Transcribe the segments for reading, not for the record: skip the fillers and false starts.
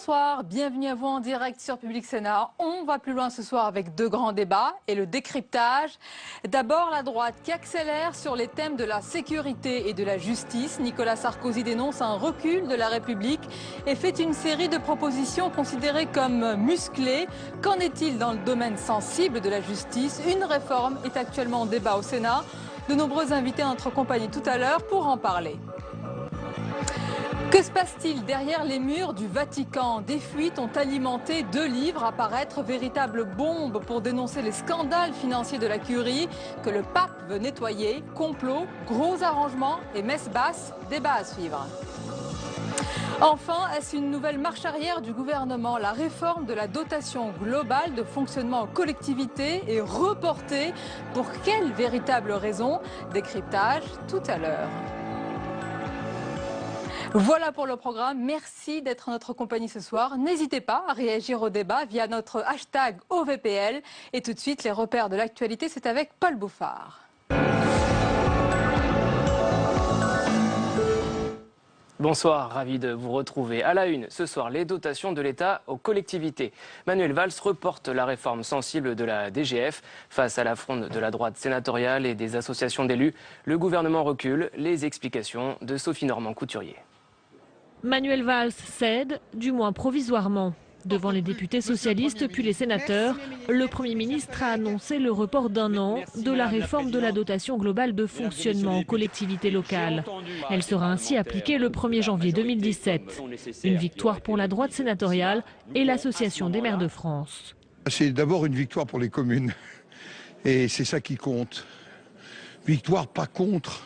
bonsoir, bienvenue à vous en direct sur Public Sénat. On va plus loin ce soir avec deux grands débats et le décryptage. D'abord la droite qui accélère sur les thèmes de la sécurité et de la justice. Nicolas Sarkozy dénonce un recul de la République et fait une série de propositions considérées comme musclées. Qu'en est-il dans le domaine sensible de la justice? Une réforme est actuellement en débat au Sénat. De nombreux invités à notre compagnie tout à l'heure pour en parler. Que se passe-t-il derrière les murs du Vatican? Des fuites ont alimenté 2 livres à paraître, véritables bombes pour dénoncer les scandales financiers de la Curie que le pape veut nettoyer. Complot, gros arrangements et messe basse, débat à suivre. Enfin, est-ce une nouvelle marche arrière du gouvernement? La réforme de la dotation globale de fonctionnement en collectivité est reportée. Pour quelles véritables raisons? Décryptage tout à l'heure. Voilà pour le programme. Merci d'être en notre compagnie ce soir. N'hésitez pas à réagir au débat via notre hashtag OVPL. Et tout de suite, les repères de l'actualité, c'est avec Paul Bouffard. Bonsoir, ravi de vous retrouver. À la une, ce soir, les dotations de l'État aux collectivités. Manuel Valls reporte la réforme sensible de la DGF. Face à la fronde de la droite sénatoriale et des associations d'élus, le gouvernement recule. Les explications de Sophie Normand-Couturier. Manuel Valls cède, du moins provisoirement. Devant les députés socialistes puis les sénateurs, le Premier ministre a annoncé le report d'1 an de la réforme de la dotation globale de fonctionnement aux collectivités locales. Elle sera ainsi appliquée le 1er janvier 2017. Une victoire pour la droite sénatoriale et l'Association des maires de France. C'est d'abord une victoire pour les communes. Et c'est ça qui compte. Victoire pas contre,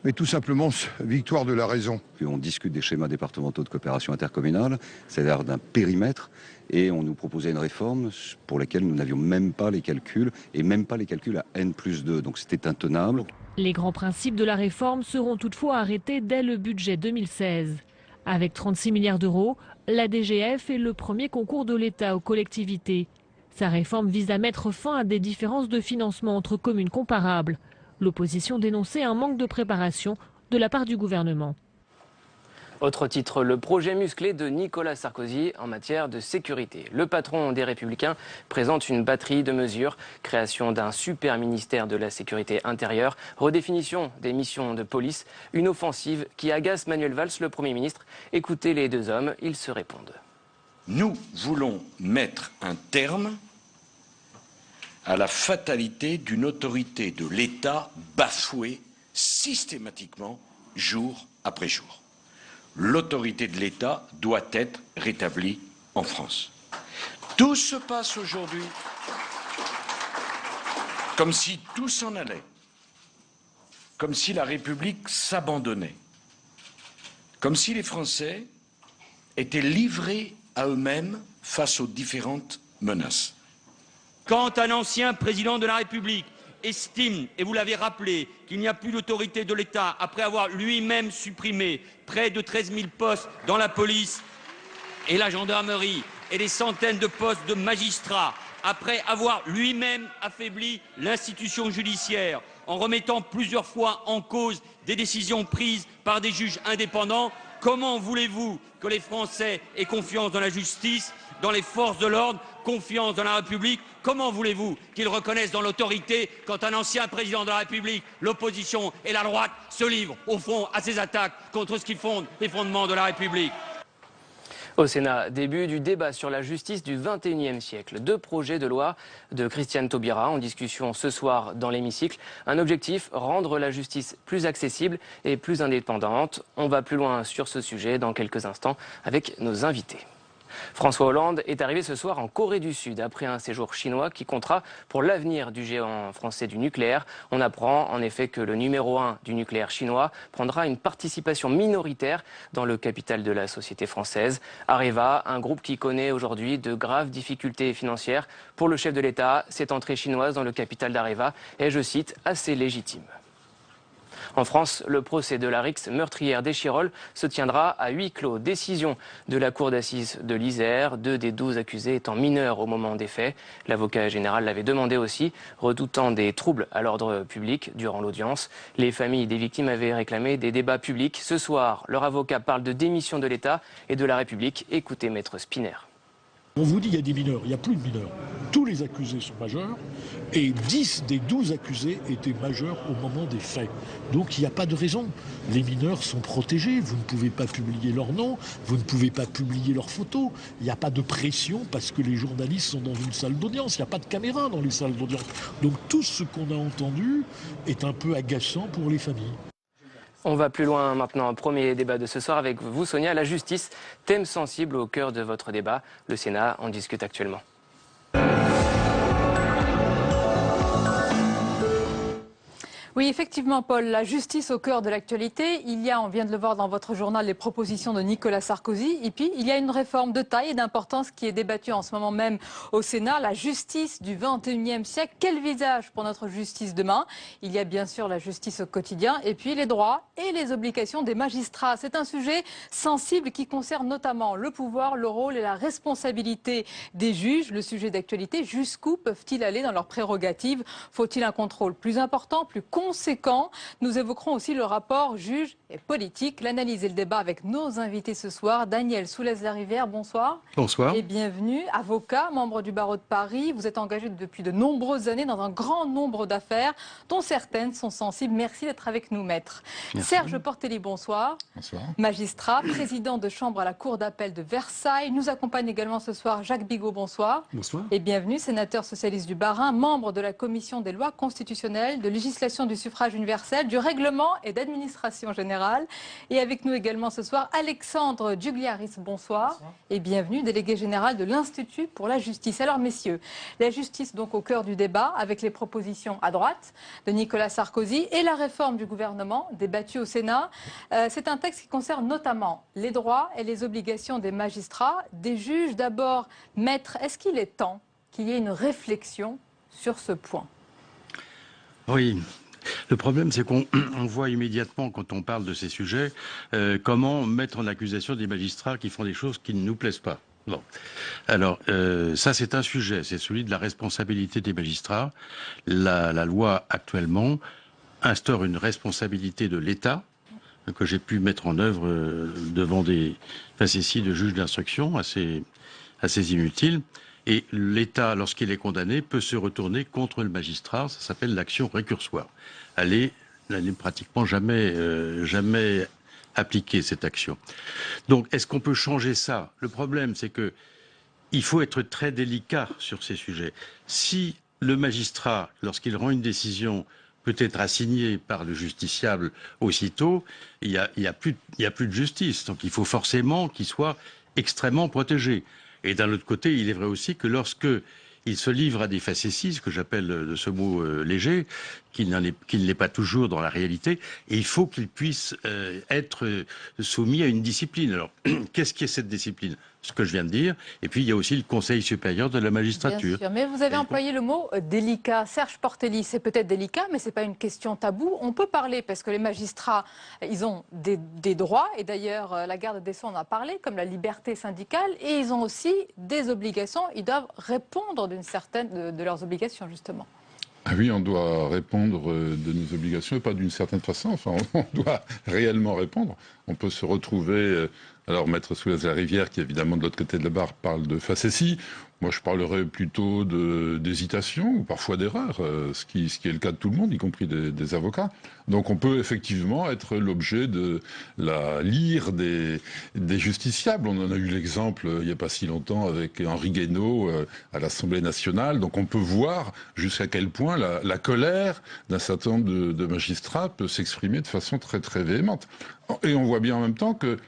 mais tout simplement victoire de la raison. Puis on discute des schémas départementaux de coopération intercommunale, c'est-à-dire d'un périmètre, et on nous proposait une réforme pour laquelle nous n'avions même pas les calculs, et même pas les calculs à N+2, donc c'était intenable. Les grands principes de la réforme seront toutefois arrêtés dès le budget 2016. Avec 36 milliards d'euros, la DGF est le premier concours de l'État aux collectivités. Sa réforme vise à mettre fin à des différences de financement entre communes comparables. L'opposition dénonçait un manque de préparation de la part du gouvernement. Autre titre, le projet musclé de Nicolas Sarkozy en matière de sécurité. Le patron des Républicains présente une batterie de mesures. Création d'un super ministère de la sécurité intérieure, redéfinition des missions de police, une offensive qui agace Manuel Valls, le Premier ministre. Écoutez les deux hommes, ils se répondent. Nous voulons mettre un terme à la fatalité d'une autorité de l'État bafouée systématiquement jour après jour. L'autorité de l'État doit être rétablie en France. Tout se passe aujourd'hui comme si tout s'en allait, comme si la République s'abandonnait, comme si les Français étaient livrés à eux-mêmes face aux différentes menaces. Quand un ancien président de la République estime, et vous l'avez rappelé, qu'il n'y a plus d'autorité de l'État après avoir lui-même supprimé près de 13 000 postes dans la police et la gendarmerie et des centaines de postes de magistrats, après avoir lui-même affaibli l'institution judiciaire en remettant plusieurs fois en cause des décisions prises par des juges indépendants, comment voulez-vous que les Français aient confiance dans la justice, dans les forces de l'ordre, confiance dans la République? Comment voulez-vous qu'ils reconnaissent dans l'autorité quand un ancien président de la République, l'opposition et la droite se livrent au fond à ces attaques contre ce qui fonde les fondements de la République? Au Sénat, début du débat sur la justice du XXIe siècle. 2 projets de loi de Christiane Taubira en discussion ce soir dans l'hémicycle. Un objectif, rendre la justice plus accessible et plus indépendante. On va plus loin sur ce sujet dans quelques instants avec nos invités. François Hollande est arrivé ce soir en Corée du Sud après un séjour chinois qui comptera pour l'avenir du géant français du nucléaire. On apprend en effet que le numéro 1 du nucléaire chinois prendra une participation minoritaire dans le capital de la société française. Areva, un groupe qui connaît aujourd'hui de graves difficultés financières. Pour le chef de l'État, cette entrée chinoise dans le capital d'Areva est, je cite, assez légitime. En France, le procès de la rixe meurtrière d'Échirolles se tiendra à huis clos. Décision de la cour d'assises de l'Isère, 2 des 12 accusés étant mineurs au moment des faits. L'avocat général l'avait demandé aussi, redoutant des troubles à l'ordre public durant l'audience. Les familles des victimes avaient réclamé des débats publics. Ce soir, leur avocat parle de démission de l'État et de la République. Écoutez Maître Spinner. On vous dit qu'il y a des mineurs, il n'y a plus de mineurs. Tous les accusés sont majeurs et 10 des 12 accusés étaient majeurs au moment des faits. Donc il n'y a pas de raison. Les mineurs sont protégés, vous ne pouvez pas publier leur nom, vous ne pouvez pas publier leurs photos. Il n'y a pas de pression parce que les journalistes sont dans une salle d'audience, il n'y a pas de caméra dans les salles d'audience. Donc tout ce qu'on a entendu est un peu agaçant pour les familles. On va plus loin maintenant. Premier débat de ce soir avec vous, Sonia. La justice, thème sensible au cœur de votre débat. Le Sénat en discute actuellement. Oui, effectivement, Paul, la justice au cœur de l'actualité. Il y a, on vient de le voir dans votre journal, les propositions de Nicolas Sarkozy. Et puis, il y a une réforme de taille et d'importance qui est débattue en ce moment même au Sénat. La justice du 21e siècle. Quel visage pour notre justice demain? Il y a bien sûr la justice au quotidien et puis les droits et les obligations des magistrats. C'est un sujet sensible qui concerne notamment le pouvoir, le rôle et la responsabilité des juges. Le sujet d'actualité, jusqu'où peuvent-ils aller dans leurs prérogatives? Faut-il un contrôle plus important, plus conséquent? Nous évoquerons aussi le rapport juge et politique, l'analyse et le débat avec nos invités ce soir. Daniel Soulez-Larivière, bonsoir. Bonsoir. Et bienvenue, avocat, membre du barreau de Paris. Vous êtes engagé depuis de nombreuses années dans un grand nombre d'affaires, dont certaines sont sensibles. Merci d'être avec nous, maître. Merci. Serge Portelli, bonsoir. Bonsoir. Magistrat, président de chambre à la Cour d'appel de Versailles. Nous accompagne également ce soir Jacques Bigot, bonsoir. Bonsoir. Et bienvenue, sénateur socialiste du Bas-Rhin, membre de la commission des lois constitutionnelles, de législation du suffrage universel, du règlement et d'administration générale. Et avec nous également ce soir, Alexandre Dugliaris, bonsoir. Bonsoir. Et bienvenue, délégué général de l'Institut pour la justice. Alors messieurs, la justice donc au cœur du débat avec les propositions à droite de Nicolas Sarkozy et la réforme du gouvernement débattue au Sénat. C'est un texte qui concerne notamment les droits et les obligations des magistrats, des juges. D'abord, maître, est-ce qu'il est temps qu'il y ait une réflexion sur ce point? Oui. Le problème, c'est qu'on voit immédiatement, quand on parle de ces sujets, comment mettre en accusation des magistrats qui font des choses qui ne nous plaisent pas. Bon. Alors, ça, c'est un sujet, c'est celui de la responsabilité des magistrats. La loi, actuellement, instaure une responsabilité de l'État, que j'ai pu mettre en œuvre devant des facéties de juges d'instruction assez inutiles. Et l'État, lorsqu'il est condamné, peut se retourner contre le magistrat. Ça s'appelle l'action récursoire. Elle n'est pratiquement jamais appliquée, cette action. Donc, est-ce qu'on peut changer ça? Le problème, c'est que il faut être très délicat sur ces sujets. Si le magistrat, lorsqu'il rend une décision, peut être assigné par le justiciable aussitôt, il y a plus de justice. Donc, il faut forcément qu'il soit extrêmement protégé. Et d'un autre côté, il est vrai aussi que lorsque il se livre à des facéties, ce que j'appelle de ce mot léger, qu'il ne l'est pas toujours dans la réalité, et il faut qu'il puisse être soumis à une discipline. Alors, qu'est-ce qui est cette discipline? Ce que je viens de dire. Et puis, il y a aussi le Conseil supérieur de la magistrature. Bien sûr, mais vous avez employé le mot délicat. Serge Portelli, c'est peut-être délicat, mais ce n'est pas une question taboue. On peut parler, parce que les magistrats, ils ont des droits, et d'ailleurs, la garde des Sceaux en a parlé, comme la liberté syndicale, et ils ont aussi des obligations. Ils doivent répondre de leurs obligations, justement. Ah oui, on doit répondre de nos obligations, et pas d'une certaine façon. Enfin, on doit réellement répondre. On peut se retrouver... Alors, Maître Soulez-Larivière, qui évidemment de l'autre côté de la barre parle de facétie. Moi, je parlerais plutôt d'hésitation ou parfois d'erreur, ce qui est le cas de tout le monde, y compris des avocats. Donc, on peut effectivement être l'objet de la lyre des justiciables. On en a eu l'exemple il n'y a pas si longtemps avec Henri Guénaud à l'Assemblée nationale. Donc, on peut voir jusqu'à quel point la colère d'un certain nombre de magistrats peut s'exprimer de façon très, très véhémente. Et on voit bien en même temps que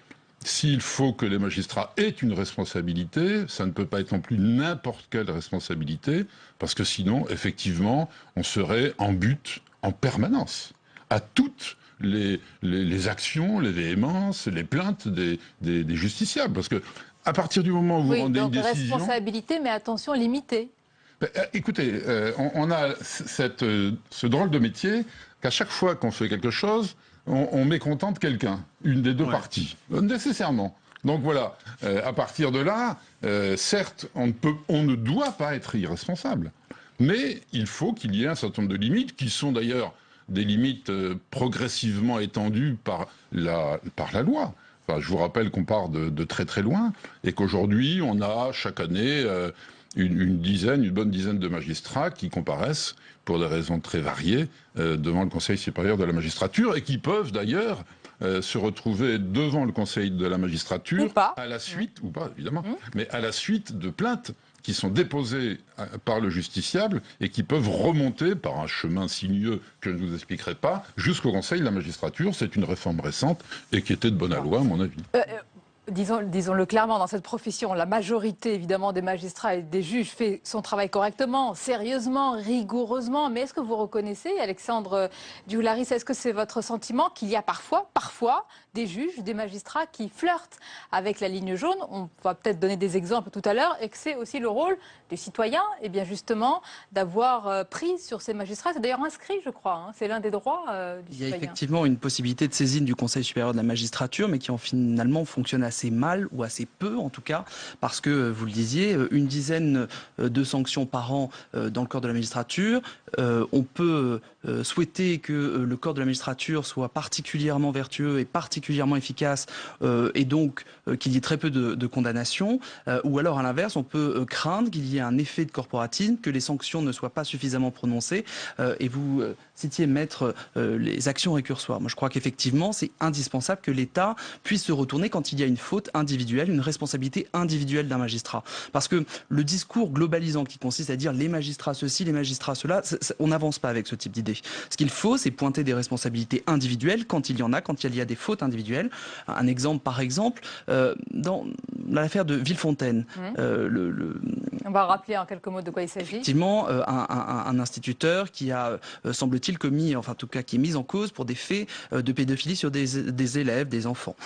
s'il faut que les magistrats aient une responsabilité, ça ne peut pas être non plus n'importe quelle responsabilité, parce que sinon, effectivement, on serait en but en permanence à toutes les actions, les véhémences, les plaintes des justiciables. Parce que à partir du moment où vous rendez une décision... responsabilité, mais attention, limitée. Écoutez, on a ce drôle de métier qu'à chaque fois qu'on fait quelque chose, on mécontente quelqu'un, une des deux parties, nécessairement. Donc voilà, à partir de là, certes, on ne doit pas être irresponsable, mais il faut qu'il y ait un certain nombre de limites, qui sont d'ailleurs des limites progressivement étendues par la loi. Enfin, je vous rappelle qu'on part de très très loin, et qu'aujourd'hui, on a chaque année une bonne dizaine de magistrats qui comparaissent pour des raisons très variées devant le Conseil supérieur de la magistrature, et qui peuvent d'ailleurs se retrouver devant le Conseil de la magistrature à la suite, ou pas évidemment, mais à la suite de plaintes qui sont déposées par le justiciable et qui peuvent remonter par un chemin sinueux que je ne vous expliquerai pas jusqu'au Conseil de la magistrature. C'est une réforme récente et qui était de bonne loi à mon avis. Disons-le clairement, dans cette profession, la majorité évidemment des magistrats et des juges fait son travail correctement, sérieusement, rigoureusement. Mais est-ce que vous reconnaissez, Alexandre Dioularis, est-ce que c'est votre sentiment qu'il y a parfois des juges, des magistrats qui flirtent avec la ligne jaune? On va peut-être donner des exemples tout à l'heure, et que c'est aussi le rôle des citoyens, et bien justement, d'avoir prise sur ces magistrats. C'est d'ailleurs inscrit, je crois, hein. C'est l'un des droits du citoyen. Il y a effectivement une possibilité de saisine du Conseil supérieur de la magistrature, mais qui finalement fonctionne assez mal, ou assez peu en tout cas, parce que, vous le disiez, une dizaine de sanctions par an dans le corps de la magistrature. On peut souhaiter que le corps de la magistrature soit particulièrement vertueux et particulièrement efficace, et donc qu'il y ait très peu de condamnations, ou alors à l'inverse, on peut craindre qu'il y ait un effet de corporatisme, que les sanctions ne soient pas suffisamment prononcées, et vous citiez, maître, les actions récursoires. Moi je crois qu'effectivement c'est indispensable que l'État puisse se retourner quand il y a une faute individuelle, une responsabilité individuelle d'un magistrat. Parce que le discours globalisant qui consiste à dire les magistrats ceci, les magistrats cela, on n'avance pas avec ce type d'idée. Ce qu'il faut, c'est pointer des responsabilités individuelles quand il y en a, quand il y a des fautes individuelles. Un exemple, par exemple, dans l'affaire de Villefontaine. On va rappeler en quelques mots de quoi il s'agit. Effectivement, un instituteur qui a, semble-t-il, commis, enfin en tout cas qui est mis en cause pour des faits de pédophilie sur des élèves, des enfants.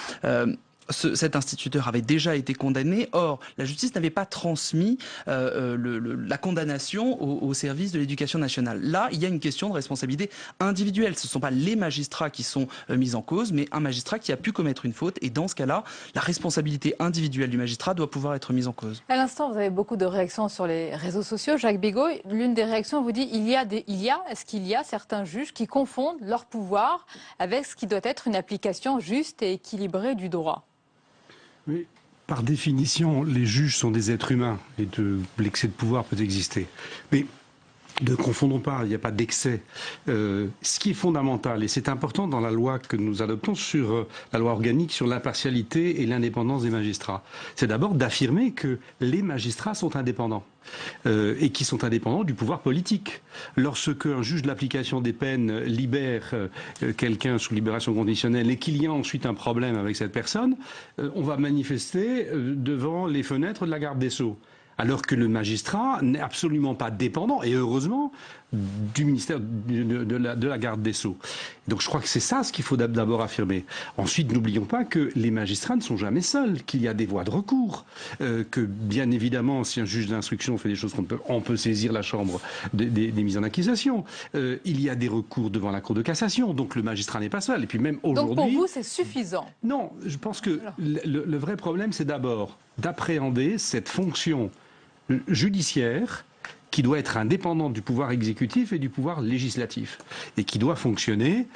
Cet instituteur avait déjà été condamné. Or, la justice n'avait pas transmis la condamnation au service de l'éducation nationale. Là, il y a une question de responsabilité individuelle. Ce ne sont pas les magistrats qui sont mis en cause, mais un magistrat qui a pu commettre une faute. Et dans ce cas-là, la responsabilité individuelle du magistrat doit pouvoir être mise en cause. À l'instant, vous avez beaucoup de réactions sur les réseaux sociaux. Jacques Bigot, l'une des réactions vous dit est-ce qu'il y a certains juges qui confondent leur pouvoir avec ce qui doit être une application juste et équilibrée du droit? Oui, par définition, les juges sont des êtres humains et l'excès de pouvoir peut exister. Mais ne confondons pas, il n'y a pas d'excès. Ce qui est fondamental, et c'est important dans la loi que nous adoptons sur la loi organique sur l'impartialité et l'indépendance des magistrats, c'est d'abord d'affirmer que les magistrats sont indépendants. Et qui sont indépendants du pouvoir politique. Lorsque un juge de l'application des peines libère quelqu'un sous libération conditionnelle et qu'il y a ensuite un problème avec cette personne, on va manifester devant les fenêtres de la garde des Sceaux. Alors que le magistrat n'est absolument pas dépendant, et heureusement, du ministère de la garde des Sceaux. Donc je crois que c'est ça ce qu'il faut d'abord affirmer. Ensuite, n'oublions pas que les magistrats ne sont jamais seuls, qu'il y a des voies de recours, que bien évidemment, si un juge d'instruction fait des choses on peut saisir la chambre des mises en accusation. Il y a des recours devant la Cour de cassation, donc le magistrat n'est pas seul. Et puis même aujourd'hui... Donc pour vous, c'est suffisant? Non, je pense que le vrai problème, c'est d'abord d'appréhender cette fonction judiciaire qui doit être indépendante du pouvoir exécutif et du pouvoir législatif, et qui doit fonctionner.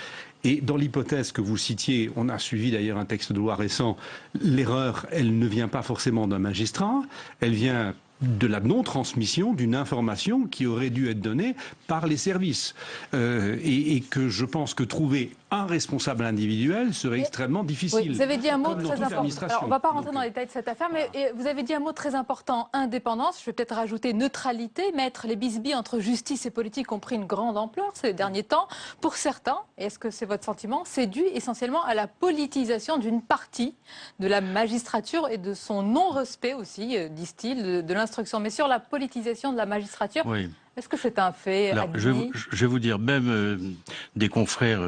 Et dans l'hypothèse que vous citiez, on a suivi d'ailleurs un texte de loi récent, l'erreur, elle ne vient pas forcément d'un magistrat, elle vient de la non-transmission d'une information qui aurait dû être donnée par les services. Et que je pense que trouver un responsable individuel serait extrêmement difficile. Oui, vous avez dit un mot très important. Alors, on ne va pas rentrer dans les détails de cette affaire, mais vous avez dit un mot très important, indépendance. Je vais peut-être rajouter neutralité. Mettre les bisbilles entre justice et politique ont pris une grande ampleur ces derniers temps. Pour certains, et est-ce que c'est votre sentiment, c'est dû essentiellement à la politisation d'une partie de la magistrature et de son non-respect aussi, disent-ils, de l'instruction. Mais sur la politisation de la magistrature, oui. Est-ce que c'est un fait? Alors, je vais vous dire, même des confrères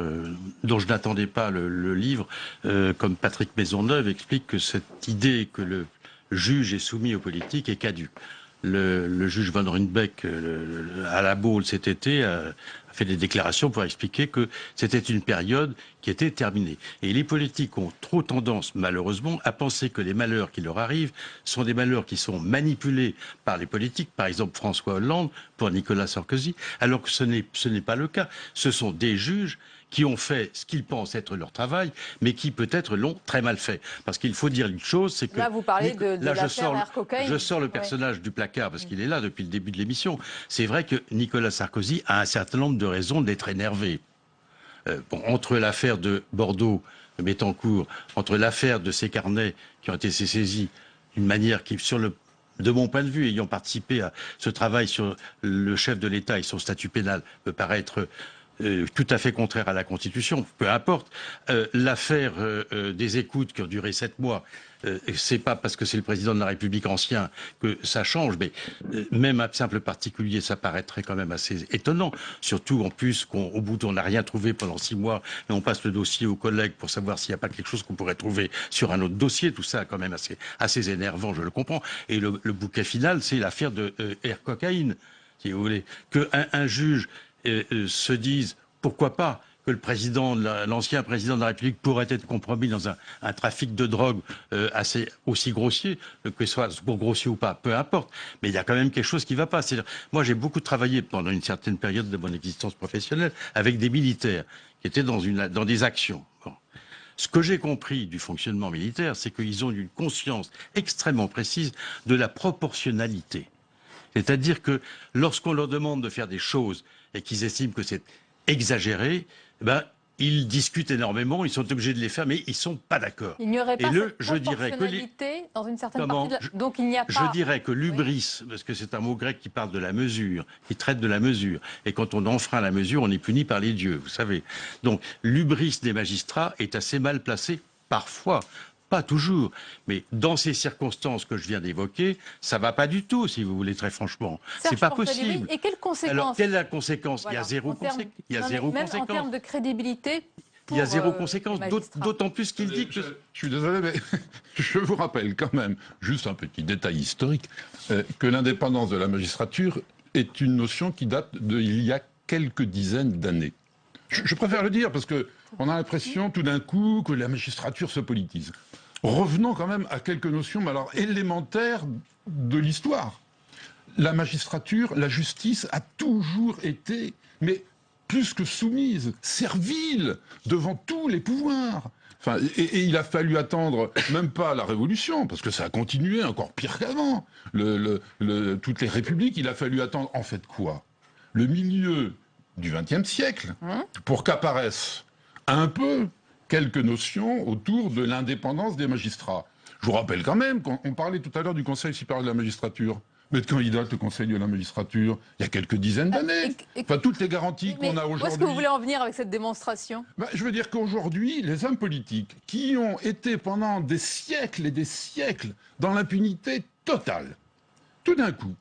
dont je n'attendais pas le livre, comme Patrick Maisonneuve, explique que cette idée que le juge est soumis aux politiques est caduque. le juge Van Ruynbeck à la Baule cet été a fait des déclarations pour expliquer que c'était une période qui était terminée. Et les politiques ont trop tendance, malheureusement, à penser que les malheurs qui leur arrivent sont des malheurs qui sont manipulés par les politiques, par exemple François Hollande pour Nicolas Sarkozy, alors que ce n'est pas le cas. Ce sont des juges qui ont fait ce qu'ils pensent être leur travail, mais qui peut-être l'ont très mal fait. Parce qu'il faut dire une chose, c'est que... Là, vous parlez de l'affaire Air Cocaine. Je sors le personnage du placard, parce qu'il est là depuis le début de l'émission. C'est vrai que Nicolas Sarkozy a un certain nombre de raisons d'être énervé. Entre l'affaire de Bordeaux, de Bettencourt, entre l'affaire de ces carnets qui ont été saisis d'une manière qui, de mon point de vue, ayant participé à ce travail sur le chef de l'État et son statut pénal, peut paraître tout à fait contraire à la Constitution, peu importe. L'affaire des écoutes qui ont duré 7 mois, c'est pas parce que c'est le président de la République ancien que ça change, mais même à simple particulier, ça paraîtrait quand même assez étonnant. Surtout en plus qu'au bout on n'a rien trouvé pendant 6 mois et on passe le dossier aux collègues pour savoir s'il n'y a pas quelque chose qu'on pourrait trouver sur un autre dossier. Tout ça quand même assez énervant, je le comprends. Et le bouquet final, c'est l'affaire de Air Cocaine, si vous voulez. Qu'un juge se dise pourquoi pas que l'ancien président de la République pourrait être compromis dans un trafic de drogue aussi grossier, que ce soit pour grossier ou pas, peu importe. Mais il y a quand même quelque chose qui ne va pas. Moi, j'ai beaucoup travaillé pendant une certaine période de mon existence professionnelle avec des militaires qui étaient dans des actions. Bon. Ce que j'ai compris du fonctionnement militaire, c'est qu'ils ont une conscience extrêmement précise de la proportionnalité. C'est-à-dire que lorsqu'on leur demande de faire des choses et qu'ils estiment que c'est exagéré, ils discutent énormément, ils sont obligés de les faire, mais ils ne sont pas d'accord. Il n'y aurait pas cette proportionnalité dans une certaine partie de la... Donc il n'y a pas... Je dirais que l'hubris, parce que c'est un mot grec qui parle de la mesure, qui traite de la mesure, et quand on enfreint la mesure, on est puni par les dieux, vous savez. Donc l'hubris des magistrats est assez mal placé, parfois. Pas toujours, mais dans ces circonstances que je viens d'évoquer, ça va pas du tout, si vous voulez, très franchement. C'est pas possible. Et quelles conséquences? Alors, quelle est la conséquence? Voilà. Il y a zéro conséquence. Il y a zéro même conséquence. En termes de crédibilité. Il y a zéro conséquence, d'autant plus qu'il dit que... Je suis désolé, mais je vous rappelle quand même, juste un petit détail historique, que l'indépendance de la magistrature est une notion qui date d'il y a quelques dizaines d'années. Je préfère le dire parce qu'on a l'impression tout d'un coup que la magistrature se politise. Revenons quand même à quelques notions élémentaires de l'histoire. La magistrature, la justice a toujours été, mais plus que soumise, servile devant tous les pouvoirs. Et il a fallu attendre même pas la Révolution, parce que ça a continué encore pire qu'avant. Toutes les républiques, il a fallu attendre en fait quoi? Le milieu du XXe siècle pour qu'apparaissent un peu quelques notions autour de l'indépendance des magistrats. Je vous rappelle quand même qu'on parlait tout à l'heure du Conseil supérieur de la magistrature. Mais de quand il date le Conseil de la magistrature? Il y a quelques dizaines d'années. Toutes les garanties qu'on a aujourd'hui... Où est-ce que vous voulez en venir avec cette démonstration? Je veux dire qu'aujourd'hui, les hommes politiques qui ont été pendant des siècles et des siècles dans l'impunité totale, tout d'un coup,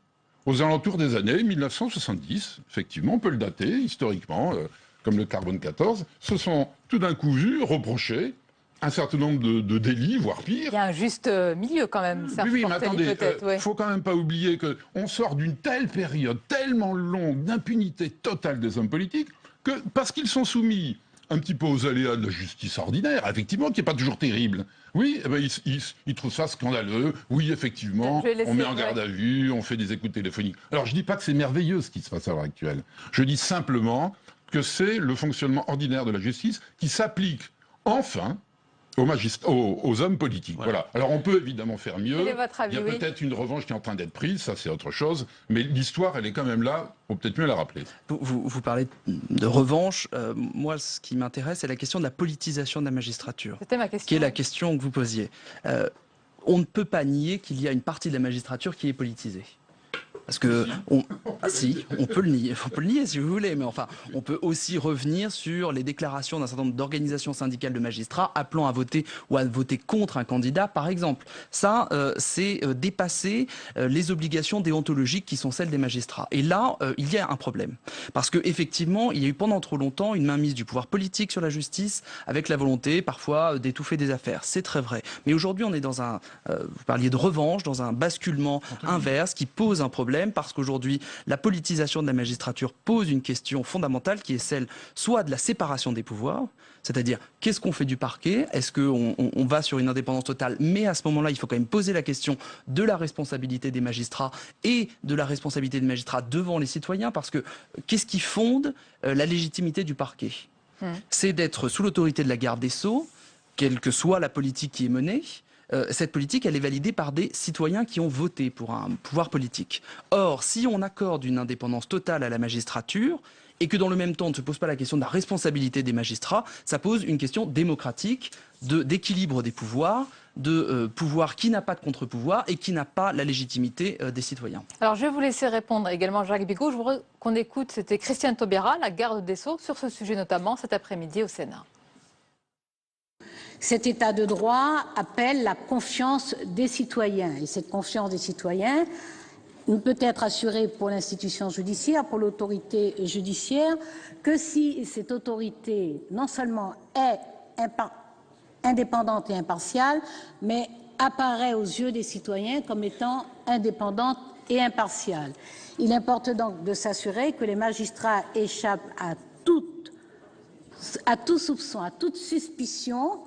aux alentours des années 1970, effectivement, on peut le dater historiquement, comme le carbone 14, se sont tout d'un coup vus reprocher un certain nombre de délits, voire pire. Il y a un juste milieu quand même. Oui, mais attendez, il faut quand même pas oublier qu'on sort d'une telle période, tellement longue, d'impunité totale des hommes politiques, que parce qu'ils sont soumis un petit peu aux aléas de la justice ordinaire, effectivement, qui n'est pas toujours terrible. Oui, ils trouvent ça scandaleux. Oui, effectivement, on met en garde à vue, on fait des écoutes téléphoniques. Alors, je dis pas que c'est merveilleux ce qui se passe à l'heure actuelle. Je dis simplement que c'est le fonctionnement ordinaire de la justice qui s'applique enfin aux hommes politiques. Voilà. Alors on peut évidemment faire mieux. Quel est votre avis? Il y a peut-être une revanche qui est en train d'être prise, ça c'est autre chose. Mais l'histoire, elle est quand même là, faut peut-être mieux la rappeler. Vous parlez de revanche. Moi, ce qui m'intéresse, c'est la question de la politisation de la magistrature. C'était ma question. Qui est la question que vous posiez. On ne peut pas nier qu'il y a une partie de la magistrature qui est politisée. Parce que, on peut le nier si vous voulez, mais enfin, on peut aussi revenir sur les déclarations d'un certain nombre d'organisations syndicales de magistrats appelant à voter ou à voter contre un candidat, par exemple. Ça, c'est dépasser les obligations déontologiques qui sont celles des magistrats. Et là, il y a un problème. Parce qu'effectivement, il y a eu pendant trop longtemps une mainmise du pouvoir politique sur la justice, avec la volonté parfois d'étouffer des affaires. C'est très vrai. Mais aujourd'hui, on est dans un, vous parliez de revanche, dans un basculement inverse qui pose un problème. Parce qu'aujourd'hui, la politisation de la magistrature pose une question fondamentale qui est celle soit de la séparation des pouvoirs, c'est-à-dire qu'est-ce qu'on fait du parquet? Est-ce qu'on va sur une indépendance totale? Mais à ce moment-là, il faut quand même poser la question de la responsabilité des magistrats et de la responsabilité des magistrats devant les citoyens, parce que qu'est-ce qui fonde la légitimité du parquet? C'est d'être sous l'autorité de la garde des Sceaux, quelle que soit la politique qui est menée. Cette politique, elle est validée par des citoyens qui ont voté pour un pouvoir politique. Or, si on accorde une indépendance totale à la magistrature, et que dans le même temps on ne se pose pas la question de la responsabilité des magistrats, ça pose une question démocratique, d'équilibre des pouvoirs, de pouvoir qui n'a pas de contre-pouvoir et qui n'a pas la légitimité des citoyens. Alors je vais vous laisser répondre également Jacques Bigot. Je voudrais qu'on écoute, c'était Christiane Taubira, la garde des Sceaux, sur ce sujet notamment cet après-midi au Sénat. Cet état de droit appelle la confiance des citoyens. Et cette confiance des citoyens ne peut être assurée pour l'institution judiciaire, pour l'autorité judiciaire, que si cette autorité non seulement est indépendante et impartiale, mais apparaît aux yeux des citoyens comme étant indépendante et impartiale. Il importe donc de s'assurer que les magistrats échappent à tout soupçon, à toute suspicion,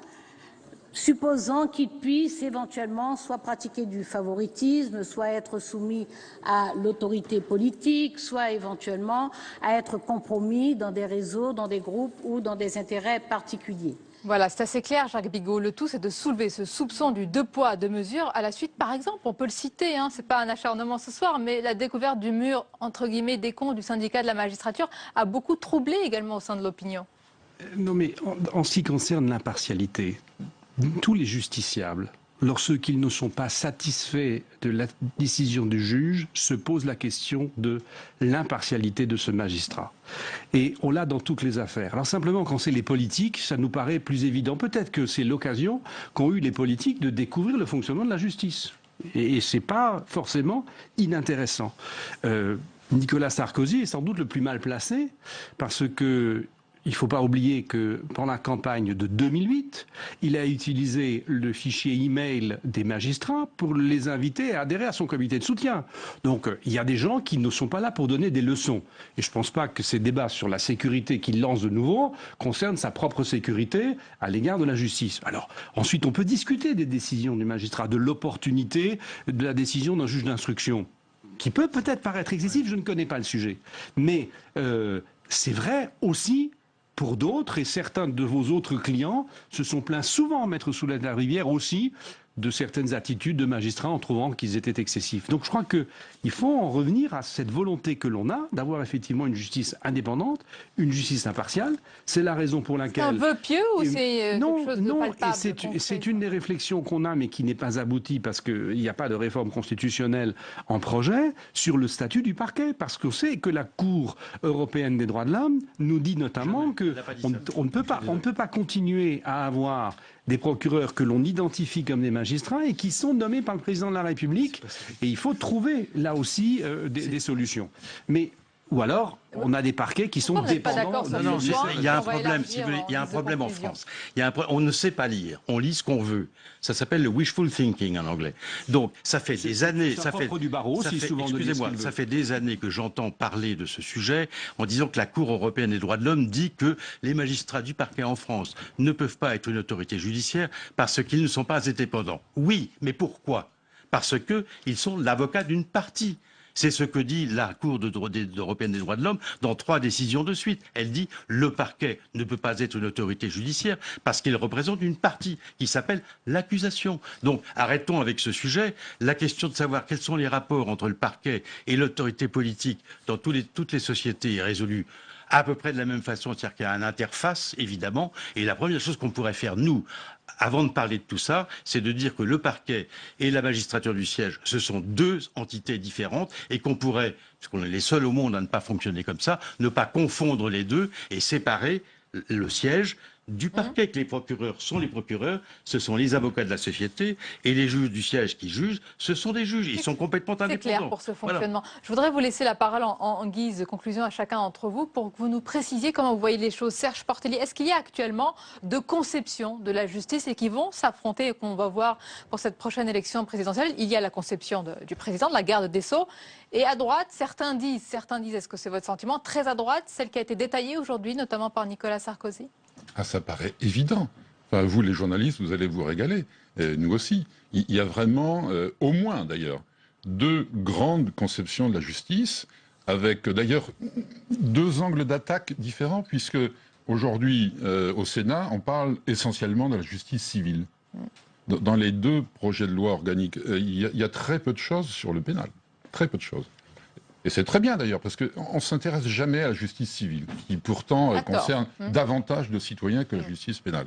supposant qu'ils puissent éventuellement soit pratiquer du favoritisme, soit être soumis à l'autorité politique, soit éventuellement à être compromis dans des réseaux, dans des groupes ou dans des intérêts particuliers. Voilà, c'est assez clair, Jacques Bigot. Le tout, c'est de soulever ce soupçon du deux poids, deux mesures à la suite, par exemple, on peut le citer, hein, c'est pas un acharnement ce soir, mais la découverte du mur, entre guillemets, des cons du syndicat de la magistrature a beaucoup troublé également au sein de l'opinion. Non, mais en ce qui concerne l'impartialité, tous les justiciables, lorsqu'ils ne sont pas satisfaits de la décision du juge, se posent la question de l'impartialité de ce magistrat. Et on l'a dans toutes les affaires. Alors simplement, quand c'est les politiques, ça nous paraît plus évident. Peut-être que c'est l'occasion qu'ont eu les politiques de découvrir le fonctionnement de la justice. Et c'est pas forcément inintéressant. Nicolas Sarkozy est sans doute le plus mal placé parce que il ne faut pas oublier que pendant la campagne de 2008, il a utilisé le fichier e-mail des magistrats pour les inviter à adhérer à son comité de soutien. Donc il y a des gens qui ne sont pas là pour donner des leçons. Et je ne pense pas que ces débats sur la sécurité qu'il lance de nouveau concernent sa propre sécurité à l'égard de la justice. Alors ensuite, on peut discuter des décisions du magistrat, de l'opportunité de la décision d'un juge d'instruction, qui peut peut-être paraître excessif, je ne connais pas le sujet. Mais c'est vrai aussi pour d'autres, et certains de vos autres clients se sont plaints souvent, Maître Soulet-Larivière aussi, de certaines attitudes de magistrats en trouvant qu'ils étaient excessifs. Donc je crois qu'il faut en revenir à cette volonté que l'on a d'avoir effectivement une justice indépendante, une justice impartiale. C'est la raison pour laquelle... C'est un vœu pieux ou c'est quelque chose de palpable? C'est une des réflexions qu'on a, mais qui n'est pas aboutie parce qu'il n'y a pas de réforme constitutionnelle en projet sur le statut du parquet. Parce qu'on sait que la Cour européenne des droits de l'homme nous dit notamment qu'on ne peut pas continuer à avoir des procureurs que l'on identifie comme des magistrats et qui sont nommés par le président de la République. Et il faut trouver là aussi des solutions. Mais ou alors, on a des parquets qui sont dépendants. Non, il y a un problème, si vous voulez, il y a un problème en France. On ne sait pas lire, on lit ce qu'on veut. Ça s'appelle le wishful thinking en anglais. Donc, ça fait des années... Ça fait du barreau aussi, souvent. Excusez-moi, ça fait des années que j'entends parler de ce sujet en disant que la Cour européenne des droits de l'homme dit que les magistrats du parquet en France ne peuvent pas être une autorité judiciaire parce qu'ils ne sont pas indépendants. Oui, mais pourquoi? Parce qu'ils sont l'avocat d'une partie. C'est ce que dit la Cour européenne des droits de l'homme dans 3 décisions de suite. Elle dit le parquet ne peut pas être une autorité judiciaire parce qu'il représente une partie qui s'appelle l'accusation. Donc arrêtons avec ce sujet. La question de savoir quels sont les rapports entre le parquet et l'autorité politique dans toutes les sociétés est résolue à peu près de la même façon, c'est-à-dire qu'il y a une interface, évidemment, et la première chose qu'on pourrait faire, nous, avant de parler de tout ça, c'est de dire que le parquet et la magistrature du siège, ce sont deux entités différentes et qu'on pourrait, parce qu'on est les seuls au monde à ne pas fonctionner comme ça, ne pas confondre les deux et séparer le siège du parquet, que les procureurs sont les procureurs, ce sont les avocats de la société, et les juges du siège qui jugent, ce sont des juges, ils sont complètement indépendants. C'est clair pour ce fonctionnement. Voilà. Je voudrais vous laisser la parole en guise de conclusion à chacun d'entre vous pour que vous nous précisiez comment vous voyez les choses. Serge Portellier, est-ce qu'il y a actuellement deux conceptions de la justice et qui vont s'affronter et qu'on va voir pour cette prochaine élection présidentielle? Il y a la conception du président, de la garde des Sceaux, et à droite, certains disent, est-ce que c'est votre sentiment, très à droite, celle qui a été détaillée aujourd'hui, notamment par Nicolas Sarkozy? Ah, ça paraît évident. Enfin, vous, les journalistes, vous allez vous régaler. Nous aussi. Il y a vraiment, au moins d'ailleurs, deux grandes conceptions de la justice, avec d'ailleurs deux angles d'attaque différents, puisque aujourd'hui, au Sénat, on parle essentiellement de la justice civile. Dans les deux projets de loi organiques, il y a très peu de choses sur le pénal. Très peu de choses. Et c'est très bien d'ailleurs, parce qu'on ne s'intéresse jamais à la justice civile, qui pourtant concerne davantage de citoyens que la justice pénale.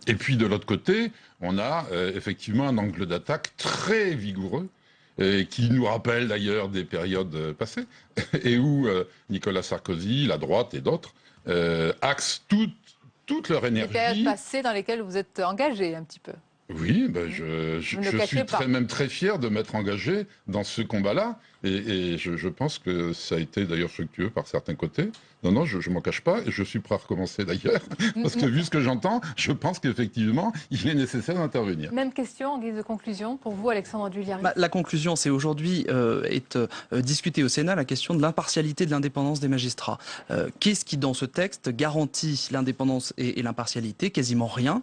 Et puis de l'autre côté, on a effectivement un angle d'attaque très vigoureux, qui nous rappelle d'ailleurs des périodes passées, et où Nicolas Sarkozy, la droite et d'autres, axent toute leur énergie... Des périodes passées dans lesquelles vous êtes engagé un petit peu. Oui, ben je suis même très fier de m'être engagé dans ce combat-là. Et je pense que ça a été d'ailleurs fructueux par certains côtés. Non, je ne m'en cache pas. Et je suis prêt à recommencer d'ailleurs. Parce que vu ce que j'entends, je pense qu'effectivement, il est nécessaire d'intervenir. Même question en guise de conclusion pour vous, Alexandre Duliary. La conclusion, c'est aujourd'hui est discutée au Sénat la question de l'impartialité et de l'indépendance des magistrats. Qu'est-ce qui, dans ce texte, garantit l'indépendance et l'impartialité? Quasiment rien.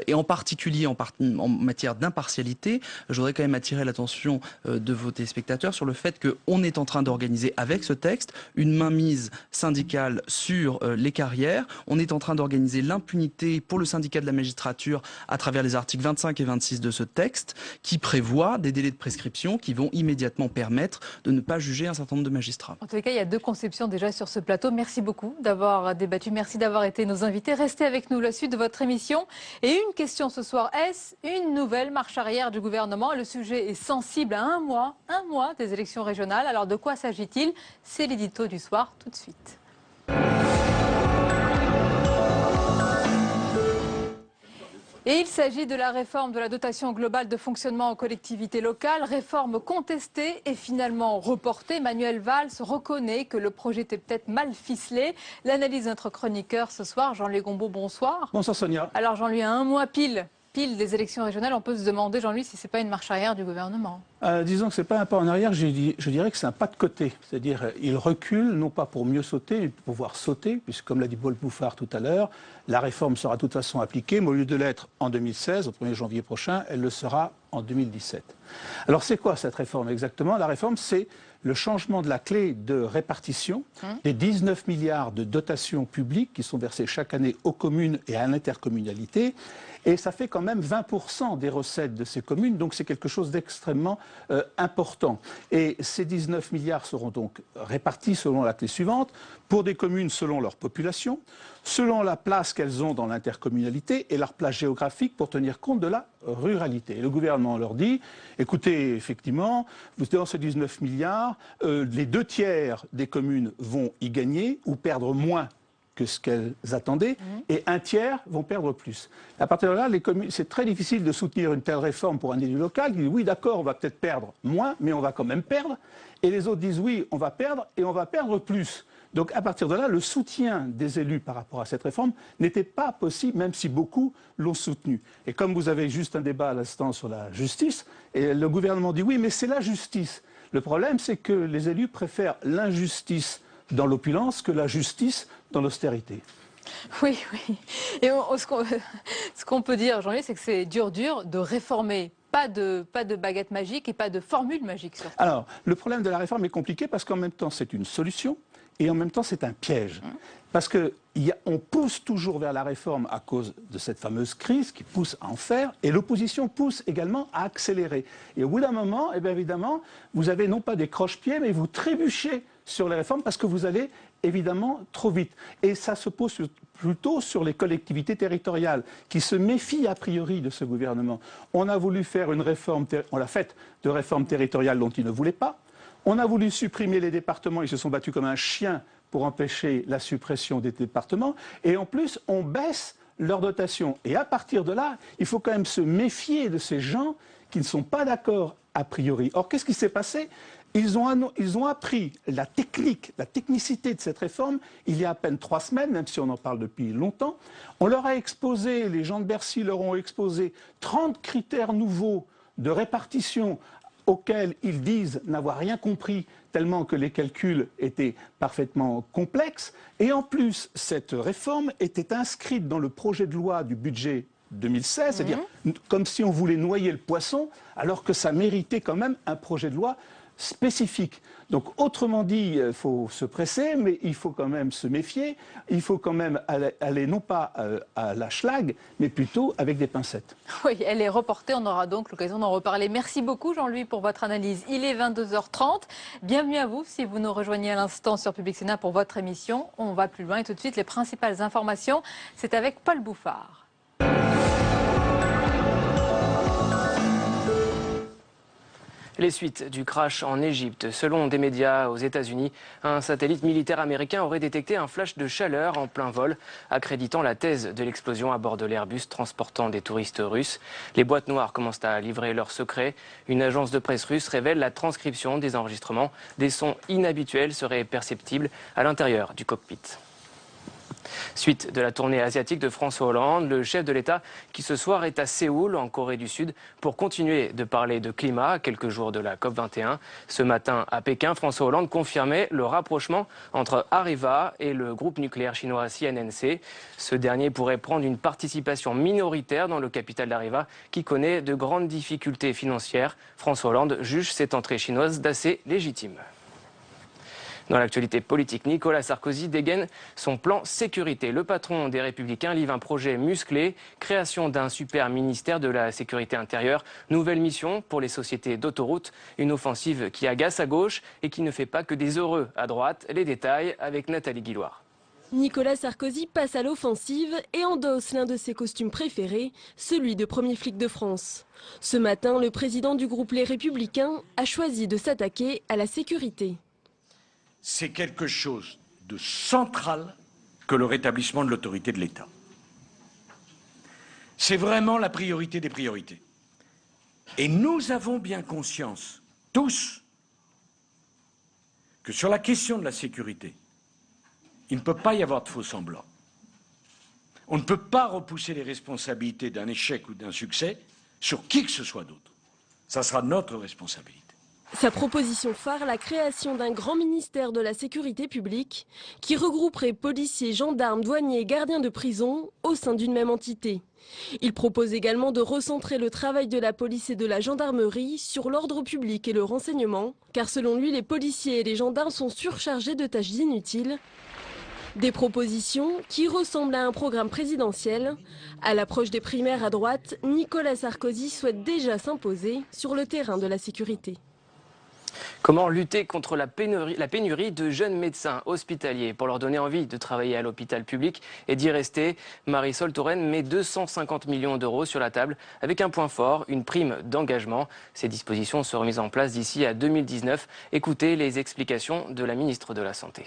Et en particulier en matière d'impartialité, je voudrais quand même attirer l'attention de vos téléspectateurs sur le fait qu'on est en train d'organiser avec ce texte une mainmise syndicale sur les carrières. On est en train d'organiser l'impunité pour le syndicat de la magistrature à travers les articles 25 et 26 de ce texte qui prévoient des délais de prescription qui vont immédiatement permettre de ne pas juger un certain nombre de magistrats. En tous les cas, il y a deux conceptions déjà sur ce plateau. Merci beaucoup d'avoir débattu. Merci d'avoir été nos invités. Restez avec nous la suite de votre émission. Et une question ce soir, est-ce une nouvelle marche arrière du gouvernement? Le sujet est sensible à un mois des élections régionales. Alors de quoi s'agit-il? C'est l'édito du soir tout de suite. Et il s'agit de la réforme de la dotation globale de fonctionnement aux collectivités locales, réforme contestée et finalement reportée. Manuel Valls reconnaît que le projet était peut-être mal ficelé. L'analyse de notre chroniqueur ce soir, Jean-Louis Gombault, bonsoir. Bonsoir Sonia. Alors Jean-Louis, à un mois pile des élections régionales, on peut se demander, Jean-Louis, si ce n'est pas une marche arrière du gouvernement. Disons que ce n'est pas un pas en arrière, je dirais que c'est un pas de côté. C'est-à-dire il recule, non pas pour mieux sauter, mais pour pouvoir sauter, puisque comme l'a dit Paul Bouffard tout à l'heure, la réforme sera de toute façon appliquée, mais au lieu de l'être en 2016, au 1er janvier prochain, elle le sera en 2017. Alors c'est quoi cette réforme exactement? La réforme, c'est le changement de la clé de répartition des 19 milliards de dotations publiques qui sont versées chaque année aux communes et à l'intercommunalité. Et ça fait quand même 20% des recettes de ces communes, donc c'est quelque chose d'extrêmement important. Et ces 19 milliards seront donc répartis selon la clé suivante, pour des communes selon leur population, selon la place qu'elles ont dans l'intercommunalité et leur place géographique pour tenir compte de la ruralité. Et le gouvernement leur dit, écoutez, effectivement, dans ces 19 milliards, les 2/3 des communes vont y gagner ou perdre moins que ce qu'elles attendaient, et 1/3 vont perdre plus. À partir de là, c'est très difficile de soutenir une telle réforme pour un élu local qui dit oui, d'accord, on va peut-être perdre moins, mais on va quand même perdre. Et les autres disent oui, on va perdre et on va perdre plus. Donc à partir de là, le soutien des élus par rapport à cette réforme n'était pas possible, même si beaucoup l'ont soutenu. Et comme vous avez juste un débat à l'instant sur la justice, et le gouvernement dit oui, mais c'est la justice. Le problème, c'est que les élus préfèrent l'injustice dans l'opulence que la justice dans l'austérité. Oui. Et ce qu'on peut dire, Jean-Louis, c'est que c'est dur de réformer. Pas de baguette magique et pas de formule magique, surtout. Alors, le problème de la réforme est compliqué parce qu'en même temps, c'est une solution et en même temps, c'est un piège. Parce qu'on pousse toujours vers la réforme à cause de cette fameuse crise qui pousse à en faire, et l'opposition pousse également à accélérer. Et au bout d'un moment, eh bien évidemment, vous avez non pas des croche-pieds, mais vous trébuchez sur les réformes parce que vous allez évidemment trop vite. Et ça se pose plutôt sur les collectivités territoriales, qui se méfient a priori de ce gouvernement. On a voulu faire une réforme, on l'a faite, de réforme territoriale dont ils ne voulaient pas. On a voulu supprimer les départements, ils se sont battus comme un chien pour empêcher la suppression des départements. Et en plus, on baisse leur dotation. Et à partir de là, il faut quand même se méfier de ces gens qui ne sont pas d'accord a priori. Or, qu'est-ce qui s'est passé ? Ils ont appris la technicité de cette réforme il y a à peine 3 semaines, même si on en parle depuis longtemps. On leur a exposé, les gens de Bercy leur ont exposé 30 critères nouveaux de répartition auxquels ils disent n'avoir rien compris tellement que les calculs étaient parfaitement complexes. Et en plus, cette réforme était inscrite dans le projet de loi du budget 2016, c'est-à-dire comme si on voulait noyer le poisson, alors que ça méritait quand même un projet de loi spécifique. Donc autrement dit, il faut se presser, mais il faut quand même se méfier, il faut quand même aller non pas à la schlag, mais plutôt avec des pincettes. Oui, elle est reportée, on aura donc l'occasion d'en reparler. Merci beaucoup Jean-Louis pour votre analyse. Il est 22h30, bienvenue à vous si vous nous rejoignez à l'instant sur Public Sénat pour votre émission. On va plus loin et tout de suite les principales informations, c'est avec Paul Bouffard. Les suites du crash en Égypte. Selon des médias aux États-Unis, un satellite militaire américain aurait détecté un flash de chaleur en plein vol, accréditant la thèse de l'explosion à bord de l'Airbus transportant des touristes russes. Les boîtes noires commencent à livrer leurs secrets. Une agence de presse russe révèle la transcription des enregistrements. Des sons inhabituels seraient perceptibles à l'intérieur du cockpit. Suite de la tournée asiatique de François Hollande, le chef de l'État qui ce soir est à Séoul, en Corée du Sud, pour continuer de parler de climat à quelques jours de la COP21. Ce matin à Pékin, François Hollande confirmait le rapprochement entre Areva et le groupe nucléaire chinois CNNC. Ce dernier pourrait prendre une participation minoritaire dans le capital d'Areva qui connaît de grandes difficultés financières. François Hollande juge cette entrée chinoise d'assez légitime. Dans l'actualité politique, Nicolas Sarkozy dégaine son plan sécurité. Le patron des Républicains livre un projet musclé, création d'un super ministère de la sécurité intérieure, nouvelle mission pour les sociétés d'autoroutes, une offensive qui agace à gauche et qui ne fait pas que des heureux à droite. Les détails avec Nathalie Guilloire. Nicolas Sarkozy passe à l'offensive et endosse l'un de ses costumes préférés, celui de premier flic de France. Ce matin, le président du groupe Les Républicains a choisi de s'attaquer à la sécurité. C'est quelque chose de central que le rétablissement de l'autorité de l'État. C'est vraiment la priorité des priorités. Et nous avons bien conscience, tous, que sur la question de la sécurité, il ne peut pas y avoir de faux-semblants. On ne peut pas repousser les responsabilités d'un échec ou d'un succès sur qui que ce soit d'autre. Ça sera notre responsabilité. Sa proposition phare, la création d'un grand ministère de la sécurité publique qui regrouperait policiers, gendarmes, douaniers et gardiens de prison au sein d'une même entité. Il propose également de recentrer le travail de la police et de la gendarmerie sur l'ordre public et le renseignement, car selon lui, les policiers et les gendarmes sont surchargés de tâches inutiles. Des propositions qui ressemblent à un programme présidentiel. À l'approche des primaires à droite, Nicolas Sarkozy souhaite déjà s'imposer sur le terrain de la sécurité. Comment lutter contre la pénurie de jeunes médecins hospitaliers pour leur donner envie de travailler à l'hôpital public et d'y rester? Marisol Touraine met 250 millions d'euros sur la table avec un point fort, une prime d'engagement. Ces dispositions seront mises en place d'ici à 2019. Écoutez les explications de la ministre de la Santé.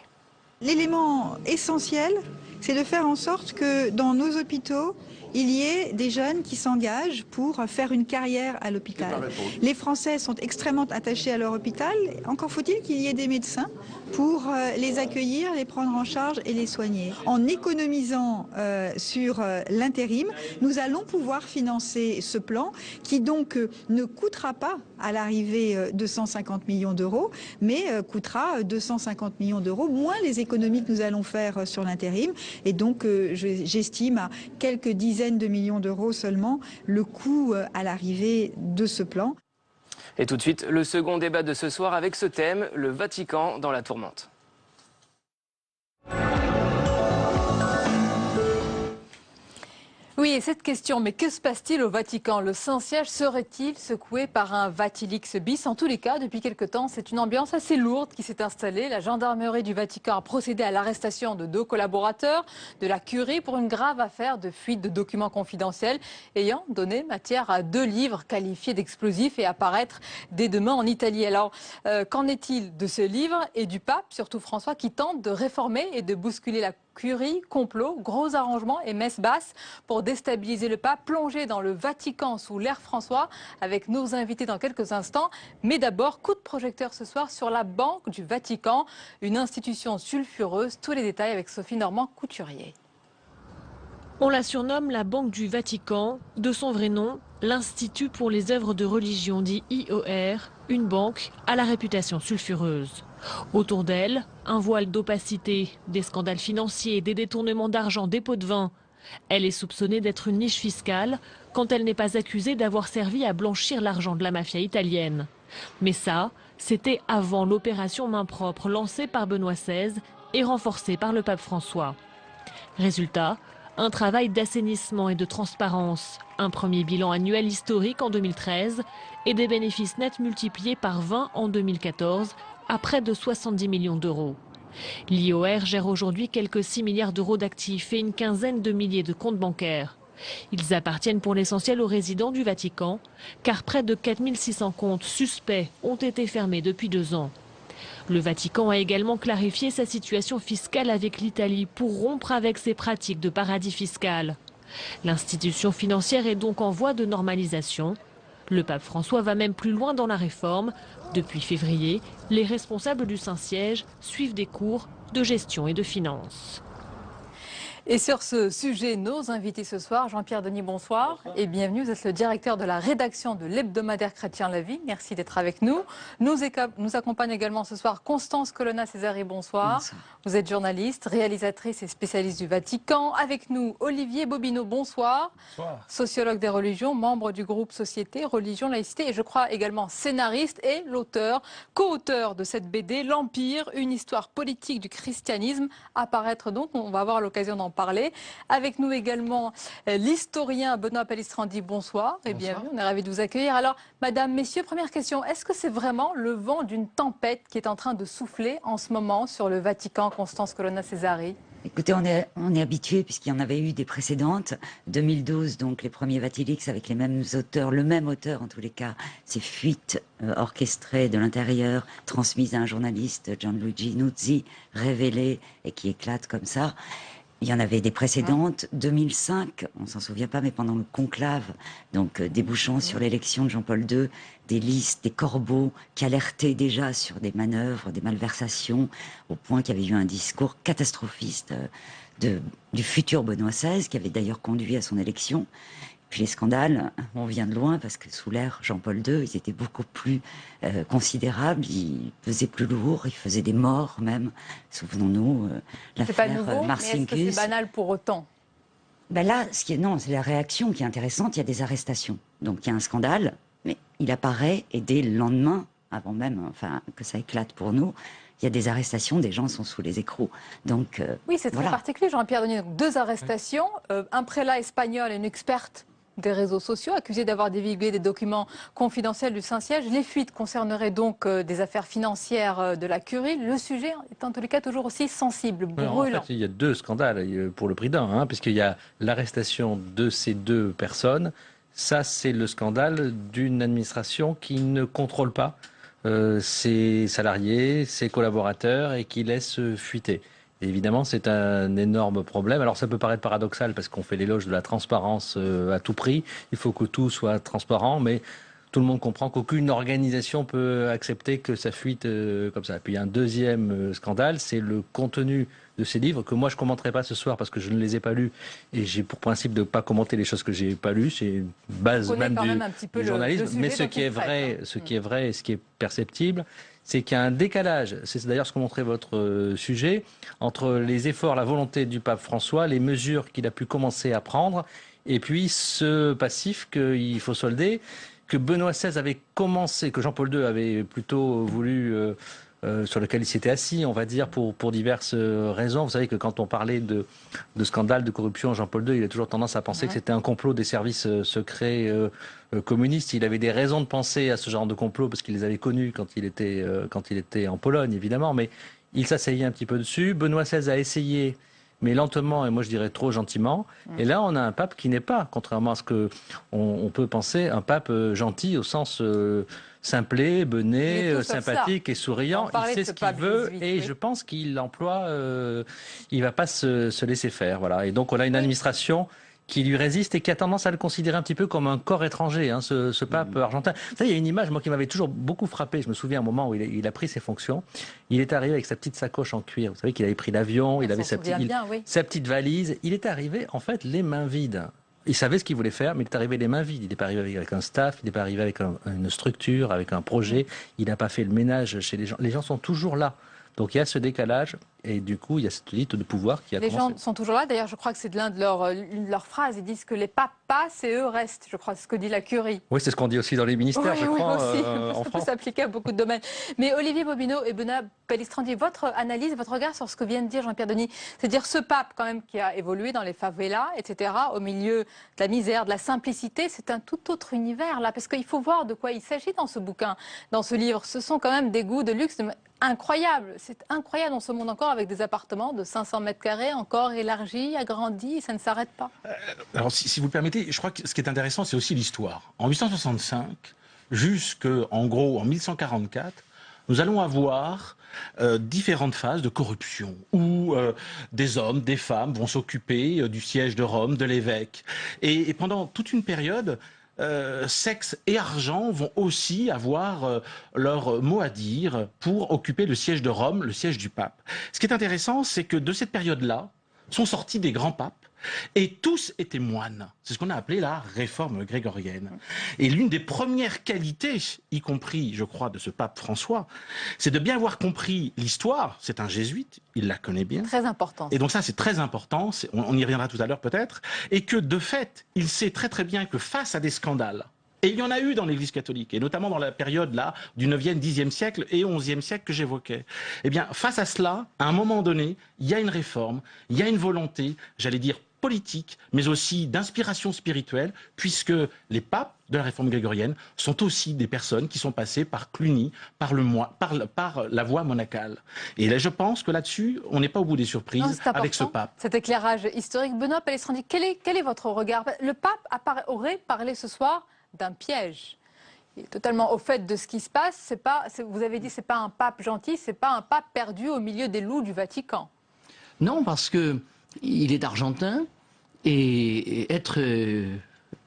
L'élément essentiel, c'est de faire en sorte que dans nos hôpitaux, il y ait des jeunes qui s'engagent pour faire une carrière à l'hôpital. Les Français sont extrêmement attachés à leur hôpital. Encore faut-il qu'il y ait des médecins pour les accueillir, les prendre en charge et les soigner. En économisant sur l'intérim, nous allons pouvoir financer ce plan qui donc ne coûtera pas à l'arrivée 250 millions d'euros, mais coûtera 250 millions d'euros moins les économies que nous allons faire sur l'intérim. Et donc j'estime à quelques dizaines de millions d'euros seulement le coût à l'arrivée de ce plan. Et tout de suite, le second débat de ce soir avec ce thème, le Vatican dans la tourmente. Oui, et cette question, mais que se passe-t-il au Vatican? Le Saint-Siège serait-il secoué par un Vatilix bis? En tous les cas, depuis quelque temps, c'est une ambiance assez lourde qui s'est installée. La gendarmerie du Vatican a procédé à l'arrestation de 2 collaborateurs de la curie pour une grave affaire de fuite de documents confidentiels ayant donné matière à 2 livres qualifiés d'explosifs et à paraître dès demain en Italie. Alors, qu'en est-il de ce livre et du pape, surtout François, qui tente de réformer et de bousculer la curie, complot, gros arrangements et messe basse pour déstabiliser le pape, plongé dans le Vatican sous l'ère François, avec nos invités dans quelques instants. Mais d'abord, coup de projecteur ce soir sur la Banque du Vatican, une institution sulfureuse. Tous les détails avec Sophie Normand-Couturier. On la surnomme la Banque du Vatican, de son vrai nom, l'Institut pour les œuvres de religion, dit IOR, une banque à la réputation sulfureuse. Autour d'elle, un voile d'opacité, des scandales financiers, des détournements d'argent, des pots de vin. Elle est soupçonnée d'être une niche fiscale quand elle n'est pas accusée d'avoir servi à blanchir l'argent de la mafia italienne. Mais ça, c'était avant l'opération main propre lancée par Benoît XVI et renforcée par le pape François. Résultat, un travail d'assainissement et de transparence, un premier bilan annuel historique en 2013 et des bénéfices nets multipliés par 20 en 2014 à près de 70 millions d'euros. L'IOR gère aujourd'hui quelques 6 milliards d'euros d'actifs et une quinzaine de milliers de comptes bancaires. Ils appartiennent pour l'essentiel aux résidents du Vatican, car près de 4600 comptes suspects ont été fermés depuis 2 ans. Le Vatican a également clarifié sa situation fiscale avec l'Italie pour rompre avec ses pratiques de paradis fiscal. L'institution financière est donc en voie de normalisation. Le pape François va même plus loin dans la réforme. Depuis février, les responsables du Saint-Siège suivent des cours de gestion et de finances. Et sur ce sujet, nos invités ce soir, Jean-Pierre Denis, bonsoir. Et bienvenue. Vous êtes le directeur de la rédaction de l'hebdomadaire Chrétien la Vie. Merci d'être avec nous. Nous accompagne également ce soir Constance Colonna-Césari, bonsoir. Bonsoir. Vous êtes journaliste, réalisatrice et spécialiste du Vatican. Avec nous, Olivier Bobineau, bonsoir. Bonsoir. Sociologue des religions, membre du groupe Société, Religion, Laïcité et je crois également scénariste et l'auteur, co-auteur de cette BD, L'Empire, une histoire politique du christianisme, à paraître donc. On va avoir l'occasion d'en parler. Avec nous également l'historien Benoît Pellistrandi, bonsoir et bienvenue, on est ravis de vous accueillir. Alors, madame, messieurs, première question, est-ce que c'est vraiment le vent d'une tempête qui est en train de souffler en ce moment sur le Vatican, Constance Colonna-Césari? Écoutez, on est habitué puisqu'il y en avait eu des précédentes. 2012, donc les premiers Vatilix avec les mêmes auteurs, le même auteur en tous les cas, ces fuites orchestrées de l'intérieur, transmises à un journaliste, Gianluigi Nuzzi, révélées et qui éclatent comme ça. Il y en avait des précédentes, 2005, on s'en souvient pas, mais pendant le conclave, donc débouchant sur l'élection de Jean-Paul II, des listes, des corbeaux qui alertaient déjà sur des manœuvres, des malversations, au point qu'il y avait eu un discours catastrophiste du futur Benoît XVI, qui avait d'ailleurs conduit à son élection. Puis les scandales, on vient de loin parce que sous l'ère Jean-Paul II, ils étaient beaucoup plus considérables, ils pesaient plus lourd, ils faisaient des morts même. Souvenons-nous l'affaire Marcinkus. Mais est-ce que c'est banal pour autant? Ben là, c'est la réaction qui est intéressante. Il y a des arrestations, donc il y a un scandale, mais il apparaît et dès le lendemain, avant même, enfin que ça éclate pour nous. Il y a des arrestations, des gens sont sous les écrous. Donc, oui, c'est très particulier, Jean-Pierre Denis. 2 arrestations, un prélat espagnol et une experte des réseaux sociaux, accusés d'avoir divulgué des documents confidentiels du Saint-Siège. Les fuites concerneraient donc des affaires financières de la curie. Le sujet est en tous les cas toujours aussi sensible, brûlant. En fait, il y a 2 scandales pour le prix d'un, puisqu'il y a l'arrestation de ces 2 personnes. Ça, c'est le scandale d'une administration qui ne contrôle pas ses salariés, ses collaborateurs et qui laisse fuiter. Et évidemment, c'est un énorme problème. Alors ça peut paraître paradoxal parce qu'on fait l'éloge de la transparence à tout prix. Il faut que tout soit transparent, mais tout le monde comprend qu'aucune organisation peut accepter que ça fuite comme ça. Puis il y a un deuxième scandale, c'est le contenu de ces livres que moi je ne commenterai pas ce soir parce que je ne les ai pas lus et j'ai pour principe de ne pas commenter les choses que je n'ai pas lues. C'est une base même du journalisme. Mais ce qui est vrai, ce qui est vrai et ce qui est perceptible, c'est qu'il y a un décalage, c'est d'ailleurs ce que montrait votre sujet, entre les efforts, la volonté du pape François, les mesures qu'il a pu commencer à prendre, et puis ce passif qu'il faut solder, que Benoît XVI avait commencé, que Jean-Paul II avait plutôt voulu sur lequel il s'était assis, on va dire, pour diverses raisons. Vous savez que quand on parlait de scandale de corruption, Jean-Paul II, il a toujours tendance à penser que c'était un complot des services secrets communistes. Il avait des raisons de penser à ce genre de complot parce qu'il les avait connus quand il était en Pologne, évidemment, mais il s'asseyait un petit peu dessus. Benoît XVI a essayé, mais lentement, et moi je dirais trop gentiment. Et là, on a un pape qui n'est pas, contrairement à ce que on peut penser, un pape gentil au sens simplé, bené, sympathique et souriant. Il sait ce qu'il veut et je pense qu'il emploie, il va pas se laisser faire. Voilà. Et donc on a une administration qui lui résiste et qui a tendance à le considérer un petit peu comme un corps étranger, hein, ce pape argentin. Ça, il y a une image, moi, qui m'avait toujours beaucoup frappé. Je me souviens un moment où il a pris ses fonctions. Il est arrivé avec sa petite sacoche en cuir. Vous savez qu'il avait pris l'avion, il avait sa petite valise. Il est arrivé, en fait, les mains vides. Il savait ce qu'il voulait faire, mais il est arrivé les mains vides. Il n'est pas arrivé avec un staff, il n'est pas arrivé avec une structure, avec un projet. Il n'a pas fait le ménage chez les gens. Les gens sont toujours là. Donc il y a ce décalage et du coup il y a cette lutte de pouvoir qui a commencé. Les gens sont toujours là. D'ailleurs, je crois que c'est l'une de leurs phrases. Ils disent que les papes passent et eux restent. Je crois c'est ce que dit la Curie. Oui, c'est ce qu'on dit aussi dans les ministères, je crois, aussi. en Ça France. peut s'appliquer à beaucoup de domaines. Mais Olivier Bobineau et Benoît Pellistrandi, votre analyse, votre regard sur ce que vient de dire Jean-Pierre Denis, c'est-à-dire ce pape quand même qui a évolué dans les favelas, etc., au milieu de la misère, de la simplicité, c'est un tout autre univers là, parce qu'il faut voir de quoi il s'agit dans ce bouquin, dans ce livre. Ce sont quand même des goûts de luxe incroyables. C'est incroyable dans ce monde encore avec des appartements de 500 mètres carrés, encore élargis, agrandis, ça ne s'arrête pas. Alors si vous le permettez, je crois que ce qui est intéressant, c'est aussi l'histoire. En 1865, jusqu'en gros en 1144, nous allons avoir différentes phases de corruption où des hommes, des femmes vont s'occuper du siège de Rome, de l'évêque. Et pendant toute une période, sexe et argent vont aussi avoir leur mot à dire pour occuper le siège de Rome, le siège du pape. Ce qui est intéressant, c'est que de cette période-là sont sortis des grands papes et tous étaient moines. C'est ce qu'on a appelé la réforme grégorienne. Et l'une des premières qualités, y compris, je crois, de ce pape François, c'est de bien avoir compris l'histoire. C'est un jésuite, il la connaît bien. Très important. Et donc ça, c'est très important, on y reviendra tout à l'heure peut-être, et que de fait, il sait très très bien que face à des scandales, et il y en a eu dans l'Église catholique, et notamment dans la période là du 9e, 10e siècle et 11e siècle que j'évoquais. Eh bien, face à cela, à un moment donné, il y a une réforme, il y a une volonté, j'allais dire politique, mais aussi d'inspiration spirituelle, puisque les papes de la réforme grégorienne sont aussi des personnes qui sont passées par Cluny, par la voie monacale. Et là, je pense que là-dessus, on n'est pas au bout des surprises avec ce pape. Cet éclairage historique. Benoît Pellistrandi, quel est votre regard? Le pape aurait parlé ce soir d'un piège. Il est totalement au fait de ce qui se passe. Vous avez dit, c'est pas un pape gentil, c'est pas un pape perdu au milieu des loups du Vatican. Non, parce que il est argentin et être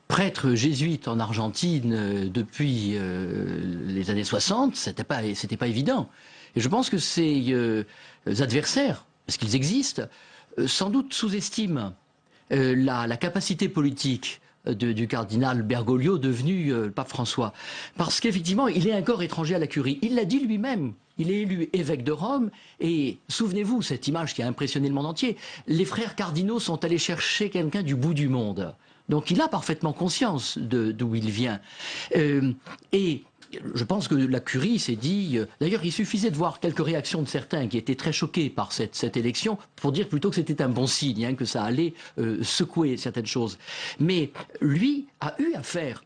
prêtre jésuite en Argentine depuis les années 60, c'était pas évident. Et je pense que ces adversaires, parce qu'ils existent, sans doute sous-estiment la capacité politique du cardinal Bergoglio devenu pape François. Parce qu'effectivement, il est un corps étranger à la curie. Il l'a dit lui-même. Il est élu évêque de Rome et souvenez-vous, cette image qui a impressionné le monde entier, les frères cardinaux sont allés chercher quelqu'un du bout du monde. Donc il a parfaitement conscience d'où il vient. Et je pense que la curie s'est dit... D'ailleurs, il suffisait de voir quelques réactions de certains qui étaient très choqués par cette élection pour dire plutôt que c'était un bon signe, hein, que ça allait secouer certaines choses. Mais lui a eu affaire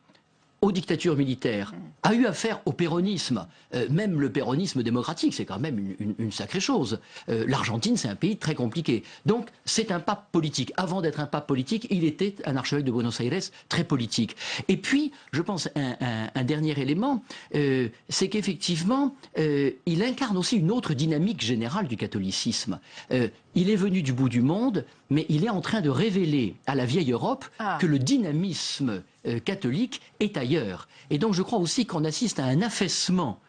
aux dictatures militaires, a eu affaire au péronisme. Même le péronisme démocratique, c'est quand même une sacrée chose. L'Argentine, c'est un pays très compliqué. Donc, c'est un pape politique. Avant d'être un pape politique, il était un archevêque de Buenos Aires très politique. Et puis, je pense, un dernier élément, c'est qu'effectivement, il incarne aussi une autre dynamique générale du catholicisme. Il est venu du bout du monde, mais il est en train de révéler à la vieille Europe que le dynamisme catholique est ailleurs. Et donc je crois aussi qu'on assiste à un affaissement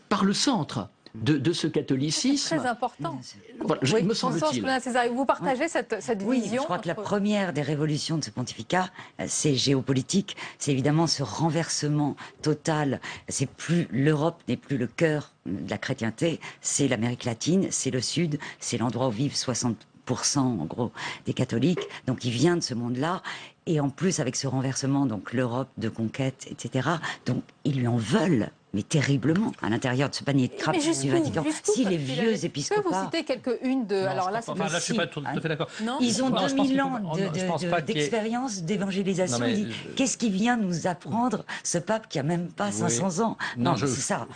par le centre de ce catholicisme. C'est très important. Voilà, me semble-t-il. Vous partagez cette oui, vision? Je crois que la première des révolutions de ce pontificat, c'est géopolitique. C'est évidemment ce renversement total. C'est plus l'Europe n'est plus le cœur de la chrétienté, c'est l'Amérique latine, c'est le Sud, c'est l'endroit où vivent 60% en gros des catholiques. Donc il vient de ce monde-là. Et en plus, avec ce renversement, donc l'Europe de conquête, etc., donc ils lui en veulent mais terriblement, à l'intérieur de ce panier de crabes du Vatican. Si les vieux épiscopats... Je peux vous citer quelques-unes de... Alors là, là, je ne suis pas tout à fait d'accord. Ils ont 2000 ans d'expérience d'évangélisation. Qu'est-ce qui vient nous apprendre ce pape qui a même pas 500 ans? Non, c'est ça.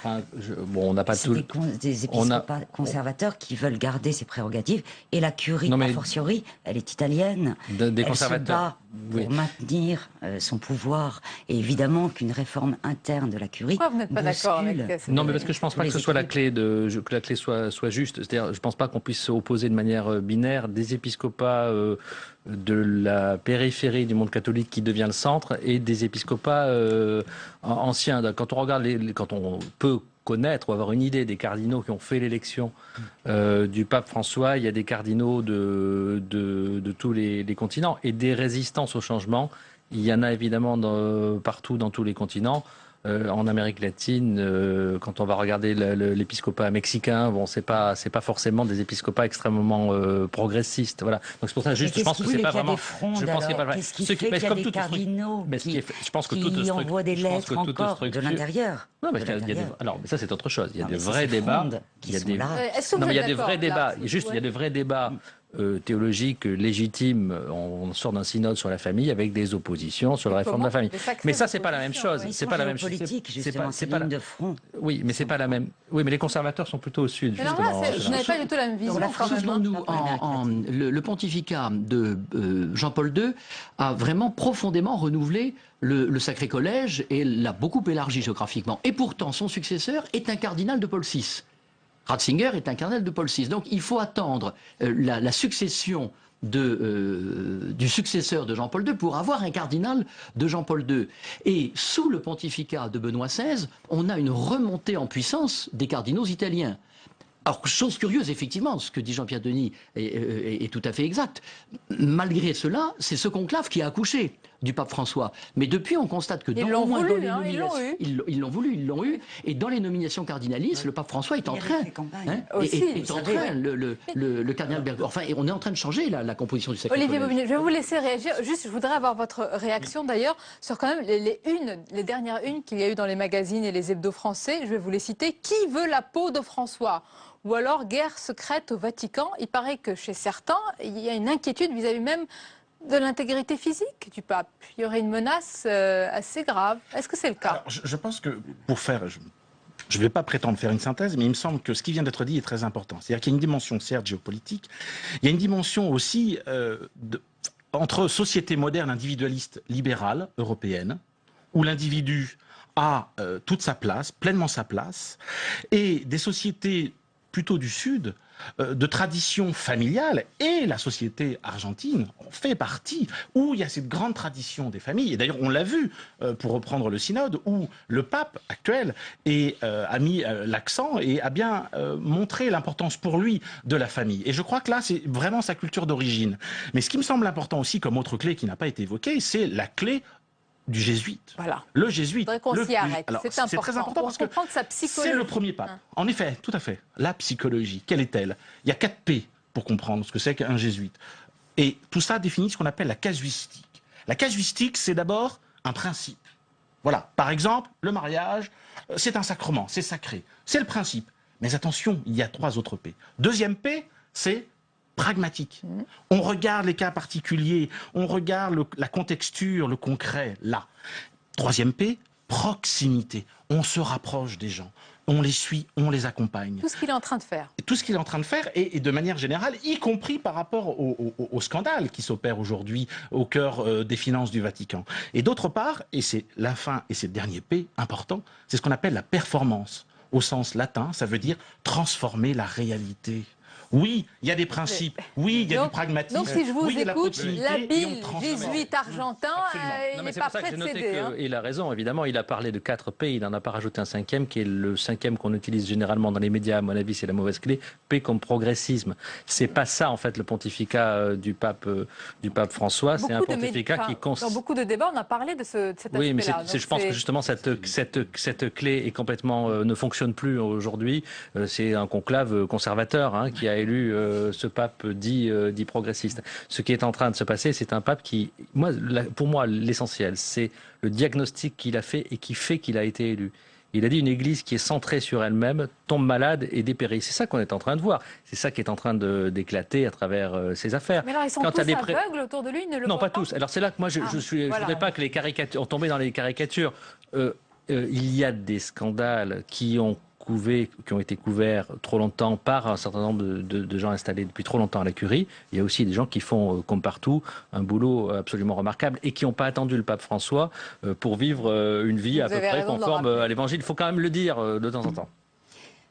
Bon, on n'a pas tout... des épiscopats conservateurs qui veulent garder ses prérogatives. Et la curie, a fortiori, elle est italienne. Des conservateurs. Pour maintenir son pouvoir. Et évidemment qu'une réforme interne de la curie... Pourquoi vous n'êtes pas d'accord avec Non, mais parce que je ne pense pas que ce soit la clé, que la clé soit juste. C'est-à-dire, je ne pense pas qu'on puisse opposer de manière binaire des épiscopats de la périphérie du monde catholique qui devient le centre et des épiscopats anciens. Quand on regarde, quand on peut connaître ou avoir une idée des cardinaux qui ont fait l'élection du pape François, il y a des cardinaux de tous les continents et des résistances au changement. Il y en a évidemment partout dans tous les continents. En Amérique latine, quand on va regarder l'épiscopat mexicain, bon, c'est pas forcément des épiscopats extrêmement progressistes, voilà. Donc c'est pour ça, juste, je pense que c'est pas vraiment. Je pense qu'il y a pas vrai. Qu'est-ce qui fait qu'il y a des cardinaux qui envoient des lettres encore de l'intérieur? Non, mais alors, ça c'est autre chose. Il y a des vrais débats. Il y a des. Non, mais il y a des vrais débats. Juste, il y a des vrais débats. Théologique légitime, on sort d'un synode sur la famille avec des oppositions sur la réforme de la famille. Mais ça, c'est pas la même chose. C'est pas la même chose. C'est pas de front. Oui, mais c'est pas la même. Oui, mais les conservateurs sont plutôt au sud. Alors là, vous n'avez pas du tout la même vision. Le pontificat de Jean-Paul II a vraiment profondément renouvelé le Sacré Collège et l'a beaucoup élargi géographiquement. Et pourtant, son successeur est un cardinal de Paul VI. Ratzinger est un cardinal de Paul VI. Donc il faut attendre la succession du successeur de Jean-Paul II pour avoir un cardinal de Jean-Paul II. Et sous le pontificat de Benoît XVI, on a une remontée en puissance des cardinaux italiens. Alors, chose curieuse, effectivement, ce que dit Jean-Pierre Denis est tout à fait exact. Malgré cela, c'est ce conclave qui a accouché du pape François. Mais depuis, on constate que dans les nominations, ils l'ont voulu, ils l'ont eu. Et dans les nominations cardinalistes, le pape François est en train, le cardinal Bergoglio. Enfin, on est en train de changer la composition du Sacré Olivier Collège. Bobigny, je vais vous laisser réagir. Juste, je voudrais avoir votre réaction d'ailleurs sur quand même les dernières unes qu'il y a eu dans les magazines et les hebdos français. Je vais vous les citer. Qui veut la peau de François ? Ou alors guerre secrète au Vatican. Il paraît que chez certains, il y a une inquiétude vis-à-vis même de l'intégrité physique du pape. Il y aurait une menace assez grave. Est-ce que c'est le cas? Alors, je pense que pour faire... Je ne vais pas prétendre faire une synthèse, mais il me semble que ce qui vient d'être dit est très important. C'est-à-dire qu'il y a une dimension, certes, géopolitique. Il y a une dimension aussi entre société moderne, individualiste, libérale, européenne, où l'individu a toute sa place, pleinement sa place, et des sociétés plutôt du Sud, de tradition familiale, et la société argentine en fait partie, où il y a cette grande tradition des familles. Et d'ailleurs, on l'a vu, pour reprendre le synode, où le pape actuel a mis l'accent et a bien montré l'importance pour lui de la famille. Et je crois que là, c'est vraiment sa culture d'origine. Mais ce qui me semble important aussi, comme autre clé qui n'a pas été évoquée, c'est la clé du jésuite. Voilà. Le jésuite. Je voudrais qu'on s'y arrête. C'est important. C'est très important parce que sa psychologie. C'est le premier pape. En effet, tout à fait. La psychologie, quelle est-elle? Il y a 4 P pour comprendre ce que c'est qu'un jésuite. Et tout ça définit ce qu'on appelle la casuistique. La casuistique, c'est d'abord un principe. Voilà. Par exemple, le mariage, c'est un sacrement, c'est sacré. C'est le principe. Mais attention, il y a 3 autres P. Deuxième P, c'est pragmatique. On regarde les cas particuliers, on regarde la contexture, le concret, là. 3e P, proximité. On se rapproche des gens, on les suit, on les accompagne. Tout ce qu'il est en train de faire. Tout ce qu'il est en train de faire, et de manière générale, y compris par rapport au scandale qui s'opère aujourd'hui au cœur des finances du Vatican. Et d'autre part, et c'est la fin, et c'est le dernier P important, c'est ce qu'on appelle la performance. Au sens latin, ça veut dire transformer la réalité. Oui, il y a des principes. Oui, il y a du pragmatisme. Donc, si je vous écoute, l'habile jésuite jésuite argentin, il n'est pas prêt de céder. Il a raison, évidemment. Il a parlé de 4 P. Il n'en a pas rajouté un 5e, qui est le 5e qu'on utilise généralement dans les médias. À mon avis, c'est la mauvaise clé. P comme progressisme. C'est pas ça, en fait, le pontificat du pape François. C'est un pontificat qui dans beaucoup de débats, on a parlé de cet aspect-là. Oui, mais je pense que justement, cette clé est complètement ne fonctionne plus aujourd'hui. C'est un conclave conservateur qui a élu ce pape dit progressiste. Ce qui est en train de se passer, c'est un pape qui, pour moi, l'essentiel, c'est le diagnostic qu'il a fait et qui fait qu'il a été élu. Il a dit une Église qui est centrée sur elle-même tombe malade et dépérit. C'est ça qu'on est en train de voir. C'est ça qui est en train d'éclater à travers ces affaires. Mais alors ils sont tous aveugles autour de lui, ils ne le Non, voient pas tous. Alors c'est là que moi je voudrais pas que les caricatures, on tombait dans les caricatures. Il y a des scandales qui ont été couverts trop longtemps par un certain nombre de gens installés depuis trop longtemps à la curie. Il y a aussi des gens qui font, comme partout, un boulot absolument remarquable et qui n'ont pas attendu le pape François pour vivre une vie à peu près conforme à l'évangile. Il faut quand même le dire de temps en temps.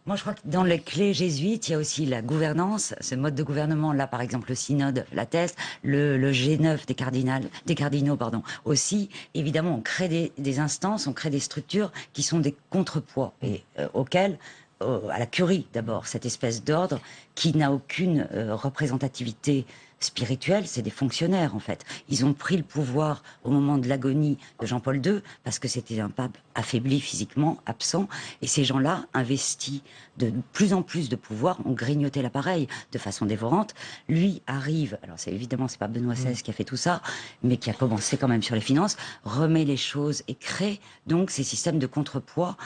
Moi, je crois que dans les clés jésuites, il y a aussi la gouvernance, ce mode de gouvernement. Là, par exemple, le synode l'atteste, le G9 des cardinaux, aussi. Évidemment, on crée des instances, on crée des structures qui sont des contrepoids et auxquelles, à la curie d'abord, cette espèce d'ordre qui n'a aucune représentativité spirituelle, c'est des fonctionnaires en fait. Ils ont pris le pouvoir au moment de l'agonie de Jean-Paul II parce que c'était un pape affaibli physiquement, absent, et ces gens-là, investis de plus en plus de pouvoir, ont grignoté l'appareil de façon dévorante. Lui arrive, alors c'est pas Benoît XVI qui a fait tout ça, mais qui a commencé quand même sur les finances, remet les choses et crée donc ces systèmes de contrepoids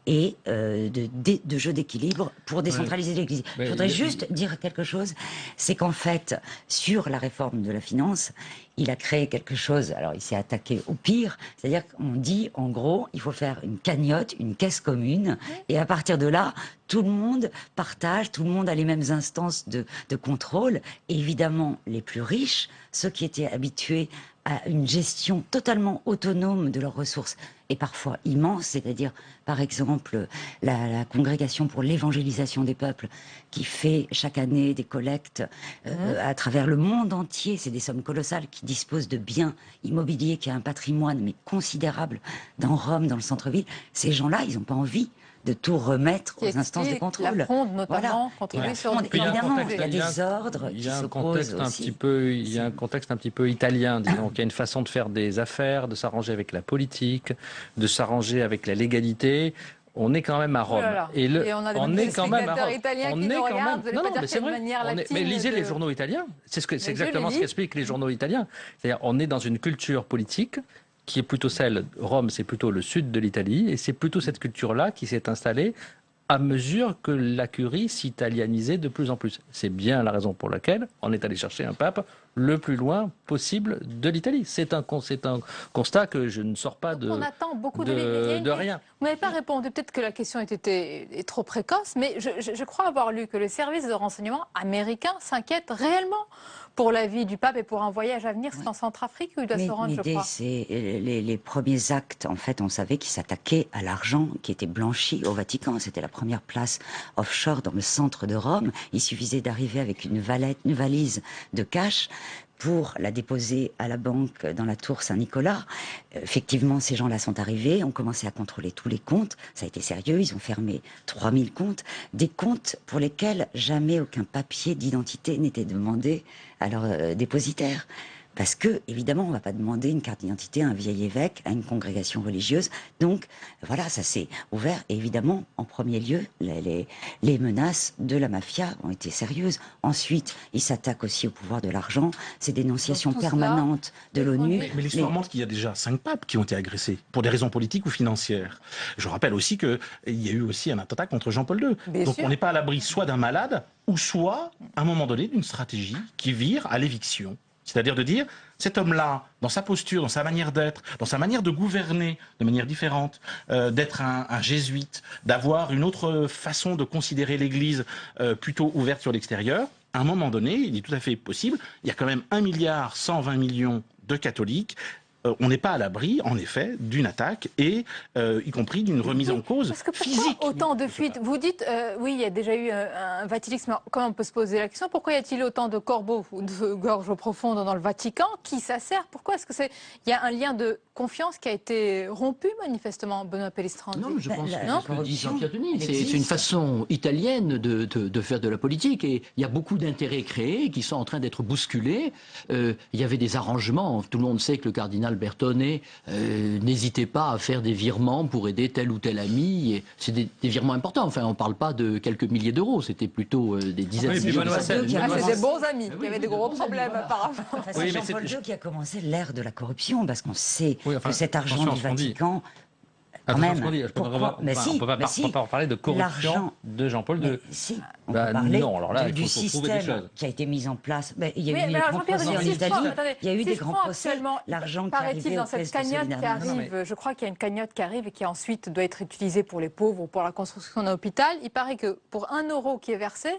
et de jeu d'équilibre pour décentraliser l'Église. Je voudrais juste dire quelque chose, c'est qu'en fait, sur la réforme de la finance, il a créé quelque chose, alors il s'est attaqué au pire, c'est-à-dire qu'on dit, en gros, il faut faire une cagnotte, une caisse commune, et à partir de là, tout le monde partage, tout le monde a les mêmes instances de contrôle, et évidemment, les plus riches, ceux qui étaient habitués à une gestion totalement autonome de leurs ressources, et parfois immense, c'est-à-dire, par exemple, la Congrégation pour l'évangélisation des peuples, qui fait chaque année des collectes à travers le monde entier, c'est des sommes colossales, qui disposent de biens immobiliers, qui a un patrimoine mais considérable dans Rome, dans le centre-ville. Ces gens-là, ils n'ont pas envie de tout remettre aux instances de contrôle. La Fronde, notamment, voilà. Évidemment, il y a des ordres qui s'opposent aussi. Il y a un contexte un petit peu italien, disons, qu'il y a une façon de faire des affaires, de s'arranger avec la politique, de s'arranger avec la légalité. On est quand même à Rome. Et on est quand même à Rome. Italiens qui nous regardent, vous n'allez pas dire quelle manière latine. Mais lisez les journaux italiens. C'est exactement ce qu'expliquent les journaux italiens. C'est-à-dire, on est dans une culture politique qui est plutôt celle, Rome, c'est plutôt le sud de l'Italie, et c'est plutôt cette culture-là qui s'est installée à mesure que la curie s'italianisait de plus en plus. C'est bien la raison pour laquelle on est allé chercher un pape le plus loin possible de l'Italie. C'est un constat que je ne sors pas on attend beaucoup de rien. Vous n'avez pas répondu, peut-être que la question est trop précoce, mais je crois avoir lu que le service de renseignement américain s'inquiète réellement pour la vie du pape et pour un voyage à venir. C'est en Centrafrique où il doit se rendre, je crois. C'est les premiers actes, en fait, on savait qu'ils s'attaquaient à l'argent qui était blanchi au Vatican. C'était la première place offshore dans le centre de Rome. Il suffisait d'arriver avec une valise de cash pour la déposer à la banque dans la tour Saint-Nicolas. Effectivement, ces gens-là sont arrivés, ont commencé à contrôler tous les comptes. Ça a été sérieux, ils ont fermé 3000 comptes. Des comptes pour lesquels jamais aucun papier d'identité n'était demandé à leurs dépositaires. Parce que, évidemment, on ne va pas demander une carte d'identité à un vieil évêque, à une congrégation religieuse. Donc, voilà, ça s'est ouvert. Et évidemment, en premier lieu, les menaces de la mafia ont été sérieuses. Ensuite, ils s'attaquent aussi au pouvoir de l'argent. Ces dénonciations permanentes de l'ONU. Mais l'histoire montre qu'il y a déjà 5 papes qui ont été agressés, pour des raisons politiques ou financières. Je rappelle aussi qu'il y a eu aussi un attentat contre Jean-Paul II. Donc on n'est pas à l'abri soit d'un malade, ou soit, à un moment donné, d'une stratégie qui vire à l'éviction. C'est-à-dire de dire, cet homme-là, dans sa posture, dans sa manière d'être, dans sa manière de gouverner de manière différente, d'être un jésuite, d'avoir une autre façon de considérer l'Église plutôt ouverte sur l'extérieur, à un moment donné, il est tout à fait possible, il y a quand même 1,120 milliard de catholiques. On n'est pas à l'abri, en effet, d'une attaque et y compris d'une remise en cause physique. Autant de fuites. Vous dites, oui, il y a déjà eu un vatilisme. Comment on peut se poser la question? Pourquoi y a-t-il autant de corbeaux ou de gorges profondes dans le Vatican? Qui ça sert? Pourquoi est-ce que il y a un lien de confiance qui a été rompu, manifestement, Benoît Pellistrandi? Non, mais je pense que dit Jean-Pierre Denis, c'est une façon italienne de faire de la politique et il y a beaucoup d'intérêts créés qui sont en train d'être bousculés. Il y avait des arrangements. Tout le monde sait que le cardinal Bertone n'hésitait pas à faire des virements pour aider tel ou tel ami. C'est des virements importants. Enfin, on ne parle pas de quelques milliers d'euros. C'était plôt des dizaines de millions. C'est des bons amis qui avaient des gros problèmes, apparemment. C'est Jean-Paul II qui a commencé l'ère de la corruption parce qu'on sait que cet argent du Vatican... quand même. On ne peut pas parler de corruption de Jean-Paul II. Si, on peut parler non, alors là, du système qui a été mis en place. Il y a eu des alors, grands procès en Italie, il y a eu des grands procès. L'argent qui arrive dans cette cagnotte qui arrive, je crois qu'il y a une cagnotte qui arrive et qui ensuite doit être utilisée pour les pauvres ou pour la construction d'un hôpital. Il paraît que pour 1 euro qui est versé,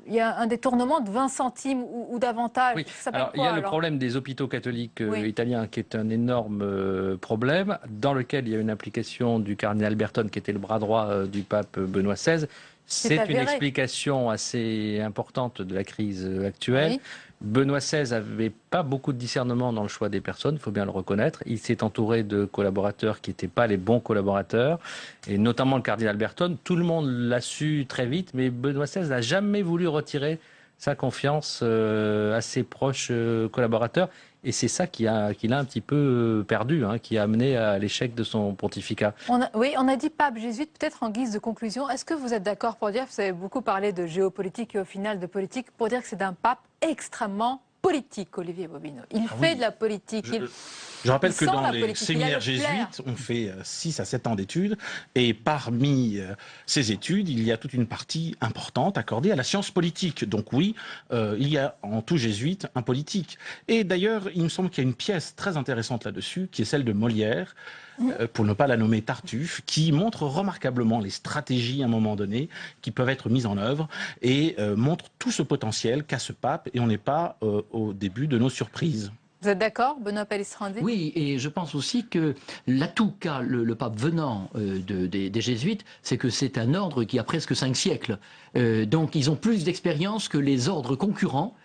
il y a un détournement de 20 centimes ou davantage. Oui. Alors, il y a le problème des hôpitaux catholiques italiens qui est un énorme problème, dans lequel il y a une implication du cardinal Bertone, qui était le bras droit du pape Benoît XVI. C'est une explication assez importante de la crise actuelle. Oui. Benoît XVI n'avait pas beaucoup de discernement dans le choix des personnes, il faut bien le reconnaître. Il s'est entouré de collaborateurs qui n'étaient pas les bons collaborateurs, et notamment le cardinal Bertone. Tout le monde l'a su très vite, mais Benoît XVI n'a jamais voulu retirer sa confiance à ses proches collaborateurs. Et c'est ça qu'il a un petit peu perdu, qui a amené à l'échec de son pontificat. On a dit pape jésuite, peut-être en guise de conclusion. Est-ce que vous êtes d'accord pour dire, vous avez beaucoup parlé de géopolitique et au final de politique, pour dire que c'est un pape extrêmement politique, Olivier Bobineau. Il fait de la politique. Je rappelle que dans les séminaires jésuites, on fait 6 à 7 ans d'études, et parmi ces études, il y a toute une partie importante accordée à la science politique. Donc oui, il y a en tout jésuite un politique. Et d'ailleurs, il me semble qu'il y a une pièce très intéressante là-dessus, qui est celle de Molière, pour ne pas la nommer Tartuffe, qui montre remarquablement les stratégies à un moment donné qui peuvent être mises en œuvre et montre tout ce potentiel qu'a ce pape, et on n'est pas au début de nos surprises. Vous êtes d'accord, Benoît Pellistrandi? Oui, et je pense aussi que l'atout qu'a le pape venant des jésuites, c'est que c'est un ordre qui a presque 5 siècles. Donc ils ont plus d'expérience que les ordres concurrents,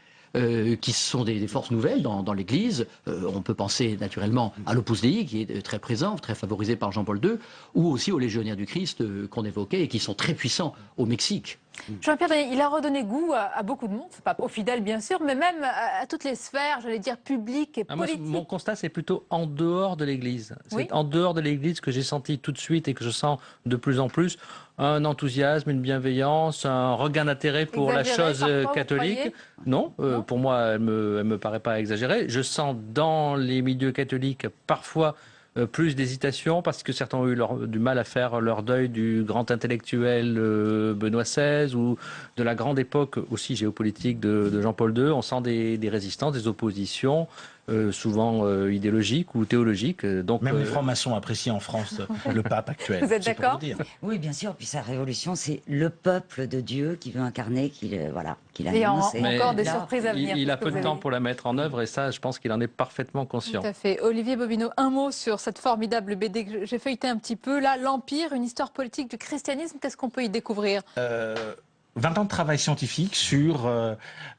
qui sont des forces nouvelles dans l'Église. On peut penser naturellement à l'Opus Dei, qui est très présent, très favorisé par Jean-Paul II, ou aussi aux Légionnaires du Christ qu'on évoquait et qui sont très puissants au Mexique. Jean-Pierre Daniel, il a redonné goût à beaucoup de monde, c'est pas aux fidèles bien sûr, mais même à toutes les sphères, j'allais dire publiques et politiques. Mon constat, c'est plutôt en dehors de l'Église. C'est en dehors de l'Église que j'ai senti tout de suite et que je sens de plus en plus un enthousiasme, une bienveillance, un regain d'intérêt pour la chose catholique. Non, pour moi, elle me paraît pas exagérée. Je sens dans les milieux catholiques parfois plus d'hésitation parce que certains ont eu du mal à faire leur deuil du grand intellectuel Benoît XVI ou de la grande époque aussi géopolitique de Jean-Paul II. On sent des résistances, des oppositions, souvent idéologiques ou théologiques. Donc, même les francs-maçons apprécient en France le pape actuel. Vous êtes d'accord? Oui, bien sûr. Puis sa révolution, c'est le peuple de Dieu qui veut incarner, qu'il et annonce. Encore des surprises à venir. Il a peu de temps pour la mettre en œuvre et ça, je pense qu'il en est parfaitement conscient. Tout à fait. Olivier Bobineau, un mot sur cette formidable BD que j'ai feuilleté un petit peu. Là, l'Empire, une histoire politique du christianisme. Qu'est-ce qu'on peut y découvrir? 20 ans de travail scientifique sur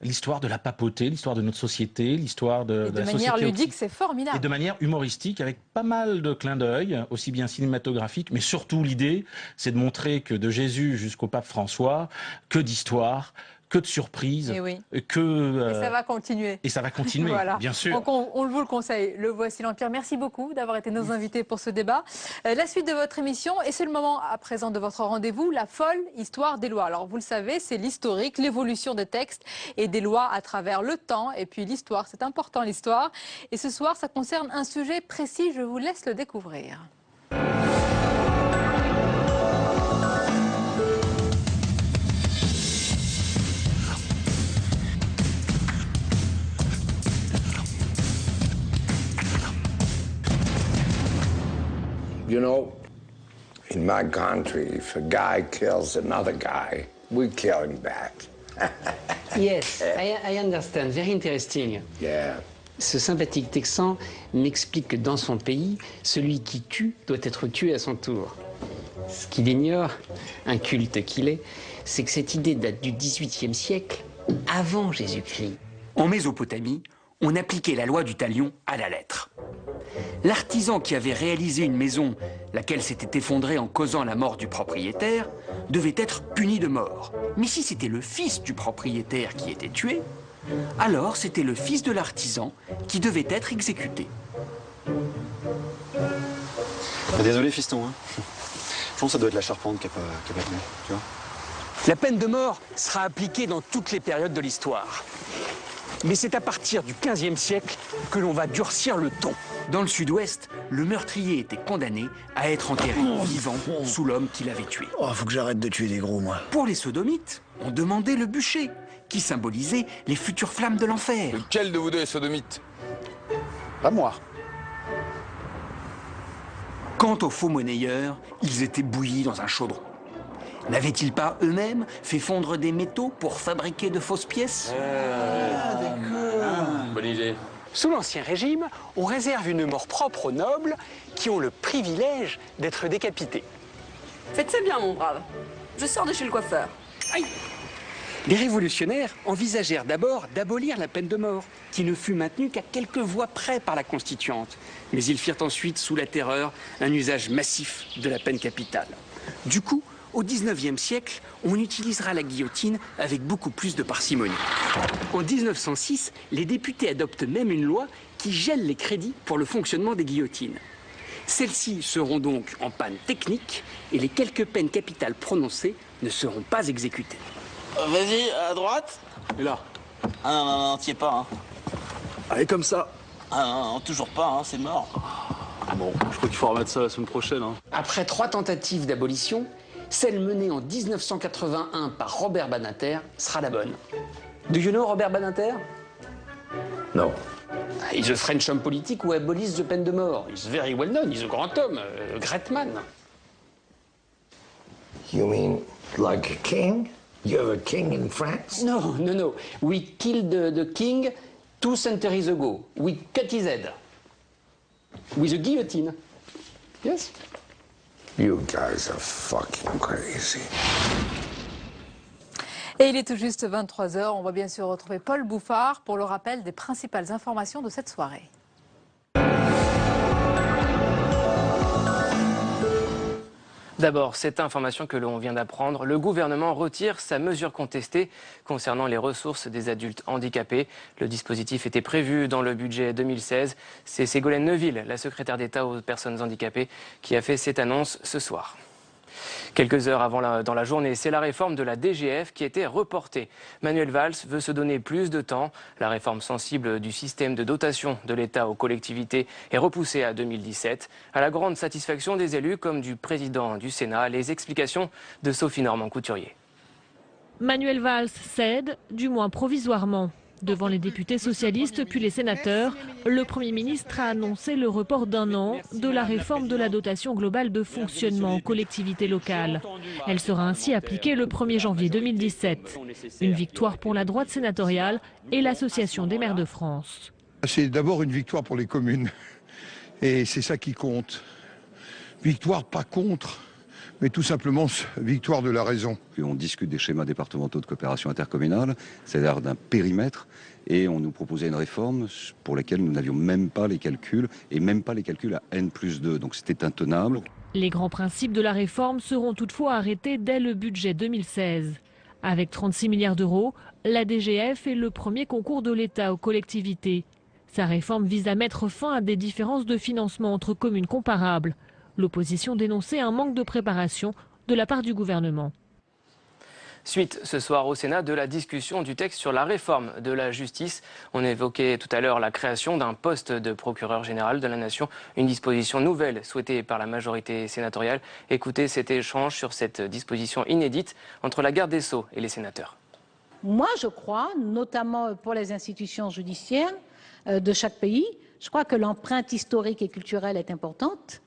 l'histoire de la papauté, l'histoire de notre société, l'histoire de la société. De manière ludique, c'est formidable. Et de manière humoristique, avec pas mal de clins d'œil, aussi bien cinématographiques, mais surtout l'idée, c'est de montrer que de Jésus jusqu'au pape François, que d'histoire, que de surprises, et ça va continuer. Et ça va continuer, voilà. Bien sûr. Donc on vous le conseille, le Voici l'Empire. Merci beaucoup d'avoir été nos invités pour ce débat. La suite de votre émission, et c'est le moment à présent de votre rendez-vous, la folle histoire des lois. Alors vous le savez, c'est l'historique, l'évolution des textes et des lois à travers le temps. Et puis l'histoire, c'est important l'histoire. Et ce soir, ça concerne un sujet précis, je vous laisse le découvrir. You know, in my country, if a guy kills another guy, we kill him back. Yes, I understand. Very interesting. Yeah. Ce sympathique Texan m'explique que dans son pays, celui qui tue doit être tué à son tour. Ce qu'il ignore, inculte qu'il est, c'est que cette idée date du XVIIIe siècle, avant Jésus-Christ. En Mésopotamie, on appliquait la loi du talion à la lettre. L'artisan qui avait réalisé une maison, laquelle s'était effondrée en causant la mort du propriétaire, devait être puni de mort. Mais si c'était le fils du propriétaire qui était tué, alors c'était le fils de l'artisan qui devait être exécuté. Désolé fiston, hein. Je pense que ça doit être la charpente qui a pas tenu, tu vois. La peine de mort sera appliquée dans toutes les périodes de l'histoire. Mais c'est à partir du XVe siècle que l'on va durcir le ton. Dans le sud-ouest, le meurtrier était condamné à être enterré vivant sous l'homme qui l'avait tué. Oh, faut que j'arrête de tuer des gros, moi. Pour les sodomites, on demandait le bûcher, qui symbolisait les futures flammes de l'enfer. Lequel de vous deux est sodomite? Pas moi. Quant aux faux monnayeurs, ils étaient bouillis dans un chaudron. N'avaient-ils pas eux-mêmes fait fondre des métaux pour fabriquer de fausses pièces? Bonne idée. Sous l'Ancien Régime, on réserve une mort propre aux nobles qui ont le privilège d'être décapités. Faites ça bien, mon brave. Je sors de chez le coiffeur. Aïe! Les révolutionnaires envisagèrent d'abord d'abolir la peine de mort, qui ne fut maintenue qu'à quelques voix près par la Constituante. Mais ils firent ensuite, sous la Terreur, un usage massif de la peine capitale. Du coup, au XIXe siècle, on utilisera la guillotine avec beaucoup plus de parcimonie. En 1906, les députés adoptent même une loi qui gèle les crédits pour le fonctionnement des guillotines. Celles-ci seront donc en panne technique et les quelques peines capitales prononcées ne seront pas exécutées. Vas-y, à droite. Et là? Ah non, non, non, t'y es pas, hein. Allez, comme ça. Ah non, non, toujours pas, hein, c'est mort. Ah bon, je crois qu'il faut remettre ça la semaine prochaine, hein. Après 3 tentatives d'abolition, celle menée en 1981 par Robert Badinter sera la bonne. Do you know Robert Badinter? No. He's a French homme politique who abolished the peine de mort. He's very well known, he's a grand homme, a great man. You mean like a king? You have a king in France? No, no, no. We killed the king 2 centuries ago. We cut his head. With a guillotine. Yes? You guys are fucking crazy. Et il est tout juste 23 h. On va bien sûr retrouver Paul Bouffard pour le rappel des principales informations de cette soirée. D'abord, cette information que l'on vient d'apprendre, le gouvernement retire sa mesure contestée concernant les ressources des adultes handicapés. Le dispositif était prévu dans le budget 2016. C'est Ségolène Neuville, la secrétaire d'État aux personnes handicapées, qui a fait cette annonce ce soir. Quelques heures dans la journée, c'est la réforme de la DGF qui était reportée. Manuel Valls veut se donner plus de temps. La réforme sensible du système de dotation de l'État aux collectivités est repoussée à 2017. À la grande satisfaction des élus comme du président du Sénat, les explications de Sophie Normand-Couturier. Manuel Valls cède, du moins provisoirement. Devant les députés socialistes puis les sénateurs, le Premier ministre a annoncé le report d'1 an de la réforme de la dotation globale de fonctionnement aux collectivités locales. Elle sera ainsi appliquée le 1er janvier 2017. Une victoire pour la droite sénatoriale et l'Association des maires de France. C'est d'abord une victoire pour les communes. Et c'est ça qui compte. Victoire pas contre, mais tout simplement victoire de la raison. On discute des schémas départementaux de coopération intercommunale, c'est-à-dire d'un périmètre, et on nous proposait une réforme pour laquelle nous n'avions même pas les calculs, et même pas les calculs à N+2, donc c'était intenable. Les grands principes de la réforme seront toutefois arrêtés dès le budget 2016. Avec 36 milliards d'euros, la DGF est le premier concours de l'État aux collectivités. Sa réforme vise à mettre fin à des différences de financement entre communes comparables. L'opposition dénonçait un manque de préparation de la part du gouvernement. Suite ce soir au Sénat de la discussion du texte sur la réforme de la justice. On évoquait tout à l'heure la création d'un poste de procureur général de la nation, une disposition nouvelle souhaitée par la majorité sénatoriale. Écoutez cet échange sur cette disposition inédite entre la garde des Sceaux et les sénateurs. Moi, je crois, notamment pour les institutions judiciaires de chaque pays, je crois que l'empreinte historique et culturelle est importante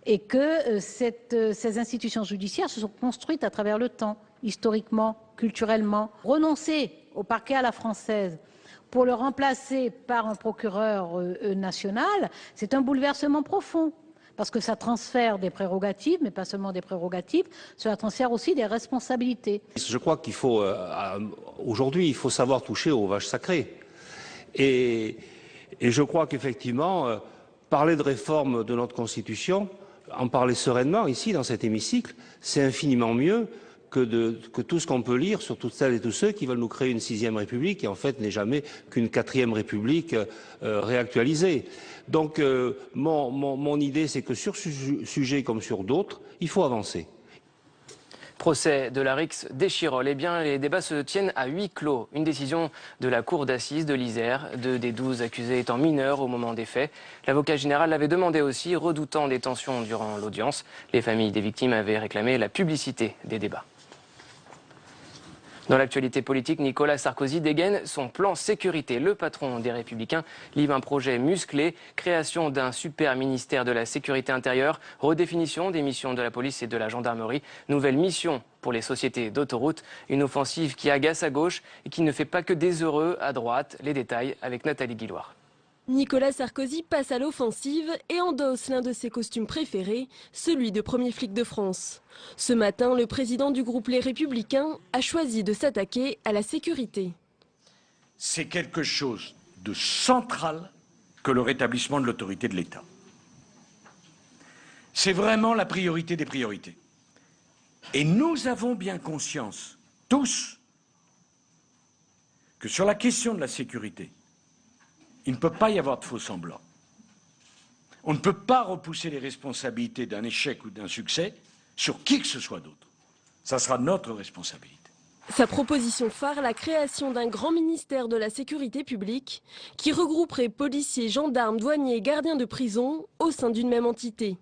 et que ces institutions judiciaires se sont construites à travers le temps, historiquement, culturellement. Renoncer au parquet à la française pour le remplacer par un procureur national, c'est un bouleversement profond. Parce que ça transfère des prérogatives, mais pas seulement des prérogatives, cela transfère aussi des responsabilités. Je crois qu'il faut, aujourd'hui, il faut savoir toucher aux vaches sacrées. Et je crois qu'effectivement, parler de réforme de notre Constitution, en parler sereinement ici, dans cet hémicycle, c'est infiniment mieux que tout ce qu'on peut lire sur toutes celles et tous ceux qui veulent nous créer une 6e République qui en fait n'est jamais qu'une 4e République réactualisée. Donc mon idée, c'est que sur ce sujet comme sur d'autres, il faut avancer. Procès de la rixe d'Échirolles. Eh bien, les débats se tiennent à huis clos. Une décision de la cour d'assises de l'Isère, 2 des 12 accusés étant mineurs au moment des faits. L'avocat général l'avait demandé aussi, redoutant des tensions durant l'audience. Les familles des victimes avaient réclamé la publicité des débats. Dans l'actualité politique, Nicolas Sarkozy dégaine son plan sécurité. Le patron des Républicains livre un projet musclé, création d'un super ministère de la sécurité intérieure, redéfinition des missions de la police et de la gendarmerie, nouvelle mission pour les sociétés d'autoroutes, une offensive qui agace à gauche et qui ne fait pas que des heureux à droite. Les détails avec Nathalie Guilloire. Nicolas Sarkozy passe à l'offensive et endosse l'un de ses costumes préférés, celui de premier flic de France. Ce matin, le président du groupe Les Républicains a choisi de s'attaquer à la sécurité. C'est quelque chose de central que le rétablissement de l'autorité de l'État. C'est vraiment la priorité des priorités. Et nous avons bien conscience, tous, que sur la question de la sécurité, il ne peut pas y avoir de faux-semblants. On ne peut pas repousser les responsabilités d'un échec ou d'un succès sur qui que ce soit d'autre. Ça sera notre responsabilité. Sa proposition phare, la création d'un grand ministère de la sécurité publique qui regrouperait policiers, gendarmes, douaniers et gardiens de prison au sein d'une même entité.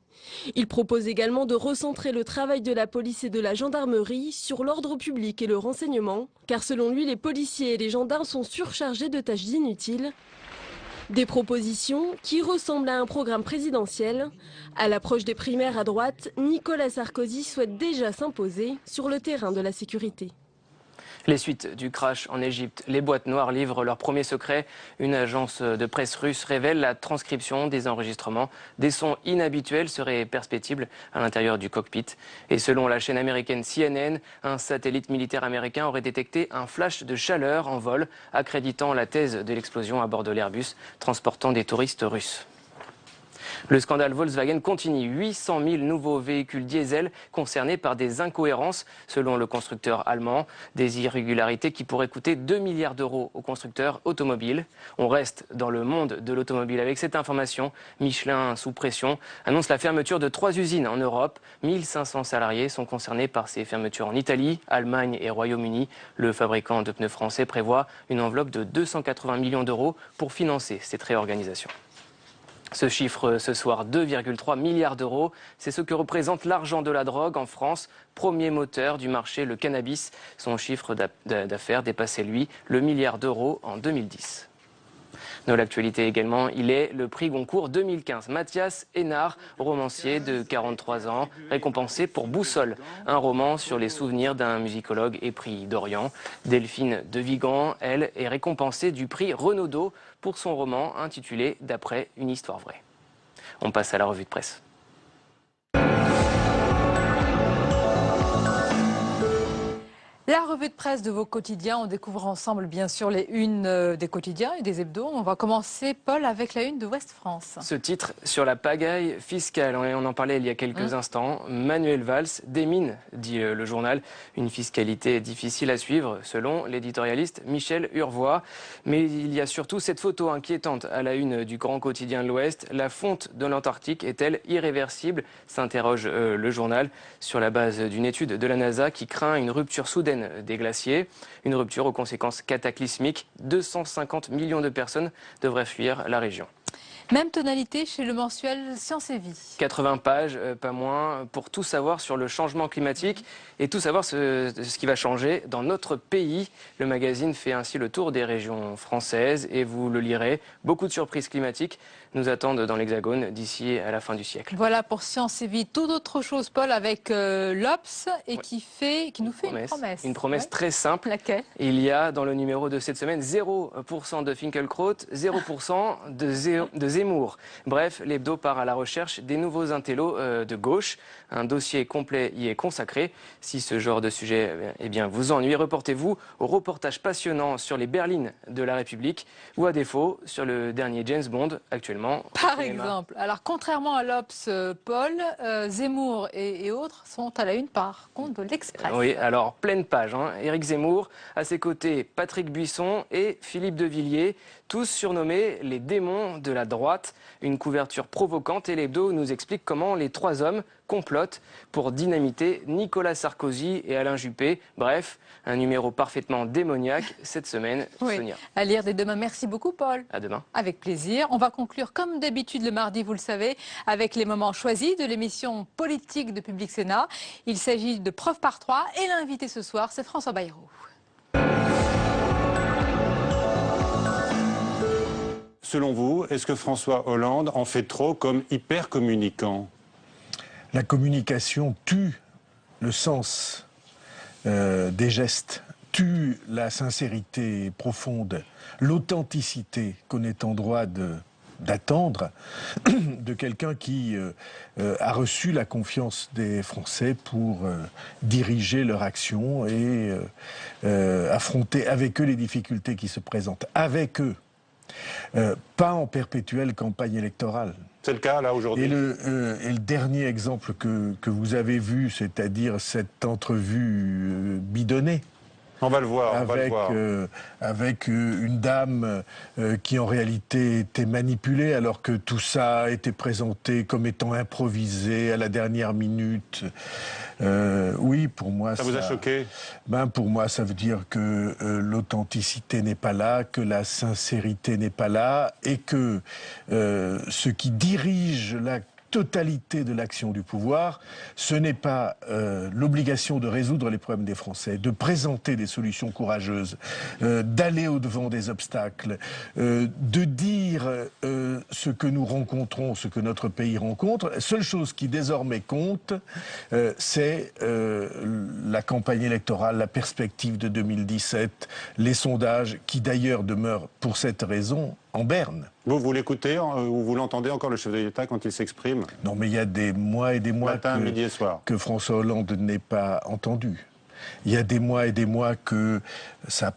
Il propose également de recentrer le travail de la police et de la gendarmerie sur l'ordre public et le renseignement, car selon lui, les policiers et les gendarmes sont surchargés de tâches inutiles. Des propositions qui ressemblent à un programme présidentiel. À l'approche des primaires à droite, Nicolas Sarkozy souhaite déjà s'imposer sur le terrain de la sécurité. Les suites du crash en Égypte, les boîtes noires livrent leurs premiers secrets. Une agence de presse russe révèle la transcription des enregistrements. Des sons inhabituels seraient perceptibles à l'intérieur du cockpit. Et selon la chaîne américaine CNN, un satellite militaire américain aurait détecté un flash de chaleur en vol, accréditant la thèse de l'explosion à bord de l'Airbus transportant des touristes russes. Le scandale Volkswagen continue. 800 000 nouveaux véhicules diesel concernés par des incohérences, selon le constructeur allemand. Des irrégularités qui pourraient coûter 2 milliards d'euros aux constructeurs automobiles. On reste dans le monde de l'automobile avec cette information. Michelin, sous pression, annonce la fermeture de 3 usines en Europe. 1500 salariés sont concernés par ces fermetures en Italie, Allemagne et Royaume-Uni. Le fabricant de pneus français prévoit une enveloppe de 280 millions d'euros pour financer cette réorganisation. Ce chiffre ce soir, 2,3 milliards d'euros, c'est ce que représente l'argent de la drogue en France, premier moteur du marché, le cannabis. Son chiffre d'affaires dépassait, lui, le milliard d'euros en 2010. Dans l'actualité également, il est le prix Goncourt 2015. Mathias Hénard, romancier de 43 ans, récompensé pour Boussole, un roman sur les souvenirs d'un musicologue et prix d'Orient. Delphine de Vigan, elle, est récompensée du prix Renaudot pour son roman intitulé « D'après une histoire vraie ». On passe à la revue de presse. La revue de presse de vos quotidiens, on découvre ensemble bien sûr les unes des quotidiens et des hebdos. On va commencer, Paul, avec la une de Ouest France. Ce titre sur la pagaille fiscale, on en parlait il y a quelques instants. Manuel Valls démine, dit le journal, une fiscalité difficile à suivre selon l'éditorialiste Michel Urvois. Mais il y a surtout cette photo inquiétante à la une du grand quotidien de l'Ouest. La fonte de l'Antarctique est-elle irréversible? S'interroge le journal sur la base d'une étude de la NASA qui craint une rupture soudaine des glaciers, une rupture aux conséquences cataclysmiques. 250 millions de personnes devraient fuir la région. Même tonalité chez le mensuel Science et Vie. 80 pages, pas moins, pour tout savoir sur le changement climatique et tout savoir ce qui va changer dans notre pays. Le magazine fait ainsi le tour des régions françaises et vous le lirez. Beaucoup de surprises climatiques nous attendent dans l'Hexagone d'ici à la fin du siècle. Voilà pour Science et Vie. Tout autre chose, Paul, avec l'Obs et qui nous fait une promesse. Une promesse très simple. Laquelle? Il y a dans le numéro de cette semaine 0% de Finkielkraut, 0% de Zemmour. Bref, l'hebdo part à la recherche des nouveaux intellos de gauche. Un dossier complet y est consacré. Si ce genre de sujet vous ennuie, reportez-vous au reportage passionnant sur les berlines de la République ou à défaut sur le dernier James Bond actuellement. Par exemple. Alors contrairement à l'Obs, Paul, Zemmour et autres sont à la une par contre de l'Express. Oui, alors pleine page. Éric Zemmour, à ses côtés Patrick Buisson et Philippe de Villiers, tous surnommés les démons de la droite. droite. Une couverture provocante et l'Hebdo nous explique comment les 3 hommes complotent pour dynamiter Nicolas Sarkozy et Alain Juppé. Bref, un numéro parfaitement démoniaque cette semaine. Oui. Sonia. À lire dès demain. Merci beaucoup, Paul. À demain. Avec plaisir. On va conclure, comme d'habitude, le mardi, vous le savez, avec les moments choisis de l'émission politique de Public Sénat. Il s'agit de Preuve par 3 et l'invité ce soir, c'est François Bayrou. Selon vous, est-ce que François Hollande en fait trop comme hyper communicant? La communication tue le sens des gestes, tue la sincérité profonde, l'authenticité qu'on est en droit d'attendre de quelqu'un qui a reçu la confiance des Français pour diriger leur action et affronter avec eux les difficultés qui se présentent. Avec eux. Pas en perpétuelle campagne électorale. C'est le cas, là, aujourd'hui. Et le dernier exemple que vous avez vu, c'est-à-dire cette entrevue bidonnée. On va le voir, avec une dame qui en réalité était manipulée alors que tout ça a été présenté comme étant improvisé à la dernière minute. Oui, pour moi ça vous a choqué? Pour moi, ça veut dire que l'authenticité n'est pas là, que la sincérité n'est pas là et que ce qui dirige la totalité de l'action du pouvoir, ce n'est pas l'obligation de résoudre les problèmes des Français, de présenter des solutions courageuses, d'aller au-devant des obstacles, de dire ce que nous rencontrons, ce que notre pays rencontre. La seule chose qui désormais compte, c'est la campagne électorale, la perspective de 2017, les sondages qui d'ailleurs demeurent pour cette raison en berne. Vous l'écoutez ou vous l'entendez encore, le chef de l'État, quand il s'exprime? Non, mais il y a des mois et des mois midi et soir. Que François Hollande n'est pas entendu. Il y a des mois et des mois que sa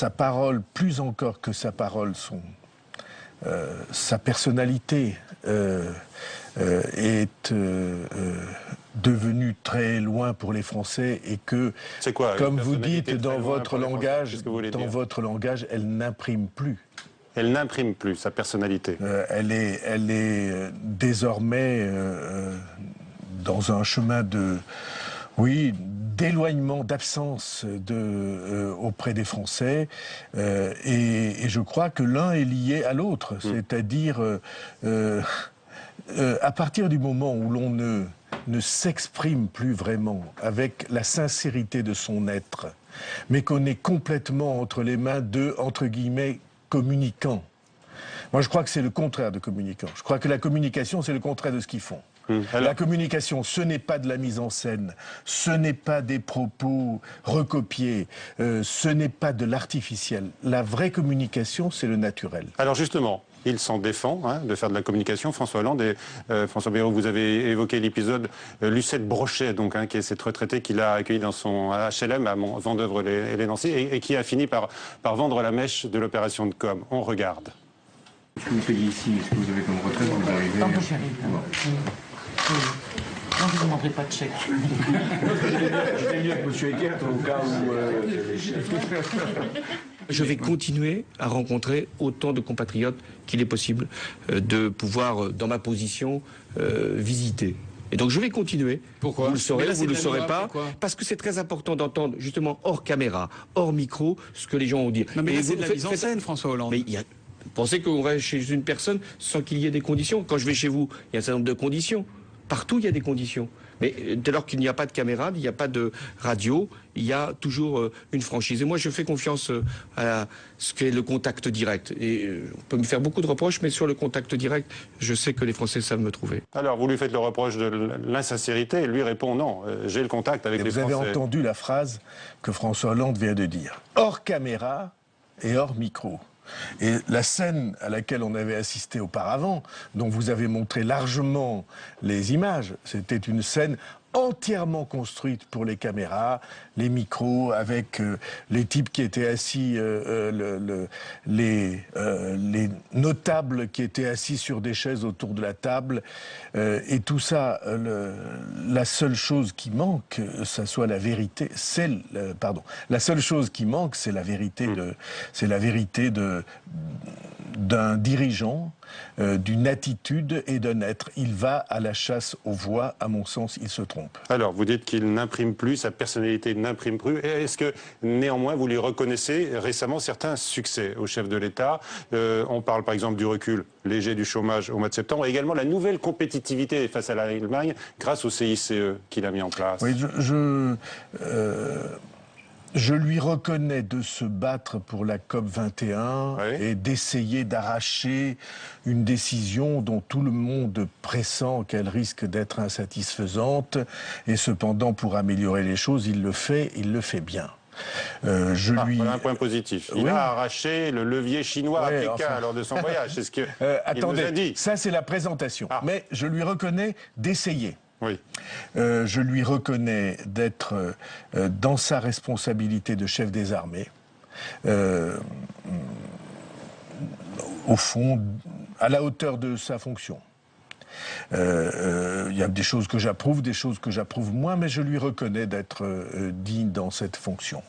parole, plus encore que sa parole, sa personnalité est devenue très loin pour les Français et que, comme vous dites dans votre langage, elle n'imprime plus. Elle n'imprime plus sa personnalité. Elle est désormais dans un chemin d'éloignement, d'absence auprès des Français. Et je crois que l'un est lié à l'autre. C'est-à-dire, à partir du moment où l'on ne s'exprime plus vraiment avec la sincérité de son être, mais qu'on est complètement entre les mains de, entre guillemets, communicants. Moi, je crois que c'est le contraire de communicants. Je crois que la communication, c'est le contraire de ce qu'ils font. La communication, ce n'est pas de la mise en scène, ce n'est pas des propos recopiés, ce n'est pas de l'artificiel. La vraie communication, c'est le naturel. Alors justement, il s'en défend de faire de la communication, François Hollande. Et François Bayrou, vous avez évoqué l'épisode Lucette Brochet, donc, qui est cette retraitée qu'il a accueillie dans son HLM à Vendeuvre-les-Nancy et qui a fini par vendre la mèche de l'opération de com. On regarde. Est-ce que vous payez ici? Est-ce que vous avez comme retraite quand vous arrivez? Non, j'y arrive. Non, je ne demanderai pas de chèque. Je vais mieux que M. Eckert au cas où... Je vais continuer à rencontrer autant de compatriotes qu'il est possible de pouvoir, dans ma position, visiter. Et donc je vais continuer. Pourquoi? Vous le saurez, vous ne le saurez pas. Parce que c'est très important d'entendre, justement, hors caméra, hors micro, ce que les gens ont dit. Non, mais là, c'est de la mise en scène, François Hollande. Mais vous pensez qu'on va chez une personne sans qu'il y ait des conditions? Quand je vais chez vous, il y a un certain nombre de conditions. Partout, il y a des conditions. Mais dès lors qu'il n'y a pas de caméra, il n'y a pas de radio, il y a toujours une franchise. Et moi, je fais confiance à ce qu'est le contact direct. Et on peut me faire beaucoup de reproches, mais sur le contact direct, je sais que les Français savent me trouver. Alors, vous lui faites le reproche de l'insincérité, et lui répond non, j'ai le contact avec les Français. Vous avez entendu la phrase que François Hollande vient de dire. Hors caméra et hors micro. Et la scène à laquelle on avait assisté auparavant, dont vous avez montré largement les images, c'était une scène entièrement construite pour les caméras, les micros, avec les types qui étaient assis, les notables qui étaient assis sur des chaises autour de la table, et tout ça, la seule chose qui manque, ça soit la vérité, la seule chose qui manque, c'est la vérité d'un dirigeant d'une attitude et d'un être. Il va à la chasse aux voix, à mon sens, il se trompe. Alors, vous dites qu'il n'imprime plus, sa personnalité n'imprime plus. Est-ce que, néanmoins, vous lui reconnaissez récemment certains succès au chef de l'État? On parle par exemple du recul léger du chômage au mois de septembre, et également la nouvelle compétitivité face à l'Allemagne grâce au CICE qu'il a mis en place. Oui, je lui reconnais de se battre pour la COP 21 et d'essayer d'arracher une décision dont tout le monde pressent qu'elle risque d'être insatisfaisante. Et cependant, pour améliorer les choses, il le fait bien. Voilà un point positif. Il a arraché le levier chinois africain lors de son voyage. C'est ce que attendez, il nous a dit. Ça c'est la présentation. Mais je lui reconnais d'essayer. Oui. Je lui reconnais d'être dans sa responsabilité de chef des armées, au fond, à la hauteur de sa fonction. Il y a des choses que j'approuve, des choses que j'approuve moins, mais je lui reconnais d'être digne dans cette fonction.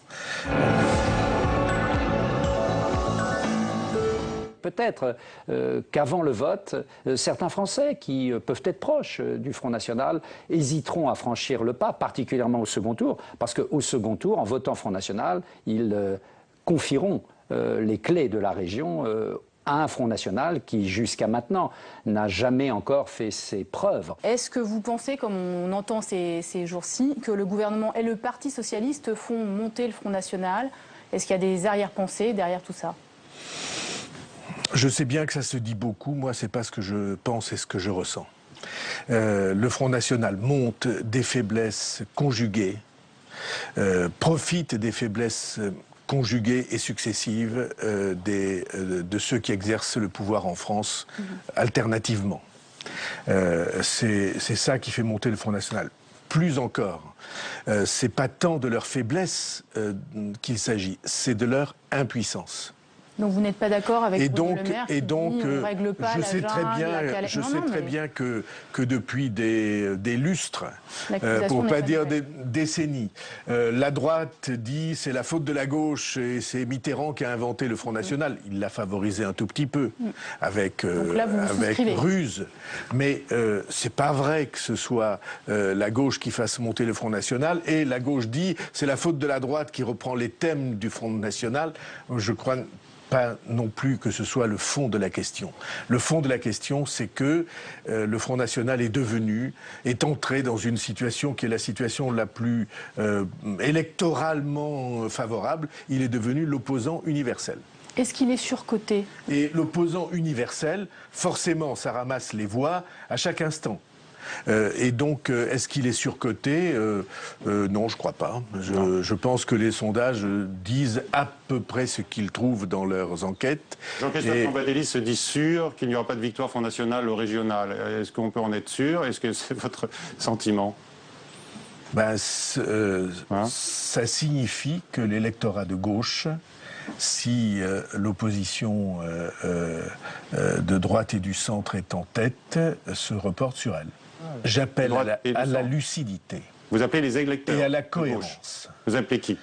Peut-être qu'avant le vote, certains Français qui peuvent être proches du Front National hésiteront à franchir le pas, particulièrement au second tour, parce qu'au second tour, en votant Front National, ils confieront les clés de la région à un Front National qui, jusqu'à maintenant, n'a jamais encore fait ses preuves. Est-ce que vous pensez, comme on entend ces jours-ci, que le gouvernement et le Parti socialiste font monter le Front National? Est-ce qu'il y a des arrière-pensées derrière tout ça? Je sais bien que ça se dit beaucoup, moi c'est pas ce que je pense et ce que je ressens. Le Front National monte des faiblesses conjuguées, profite des faiblesses conjuguées et successives de ceux qui exercent le pouvoir en France alternativement. C'est ça qui fait monter le Front National. Plus encore, c'est pas tant de leur faiblesse qu'il s'agit, c'est de leur impuissance. Donc vous n'êtes pas d'accord avec Bruno Le Maire qui dit on ne règle pas je sais très bien que depuis des lustres, pour ne pas dire des décennies, la droite dit c'est la faute de la gauche et c'est Mitterrand qui a inventé le Front National. Il l'a favorisé un tout petit peu avec ruse. Mais c'est pas vrai que ce soit la gauche qui fasse monter le Front National, et la gauche dit c'est la faute de la droite qui reprend les thèmes du Front National. Je crois pas non plus que ce soit le fond de la question. Le fond de la question, c'est que le Front National est entré dans une situation qui est la situation la plus électoralement favorable. Il est devenu l'opposant universel. Est-ce qu'il est surcoté? Et l'opposant universel, forcément, ça ramasse les voix à chaque instant. Et donc, est-ce qu'il est surcoté? Non, je crois pas. Je pense que les sondages disent à peu près ce qu'ils trouvent dans leurs enquêtes. Jean-Christophe Cambadélis se dit sûr qu'il n'y aura pas de victoire Front National au régional. Est-ce qu'on peut en être sûr? Est-ce que c'est votre sentiment? Ça signifie que l'électorat de gauche, si l'opposition de droite et du centre est en tête, se reporte sur elle. J'appelle à la lucidité. Vous appelez les électeurs? Et à la cohérence. Vous appelez qui?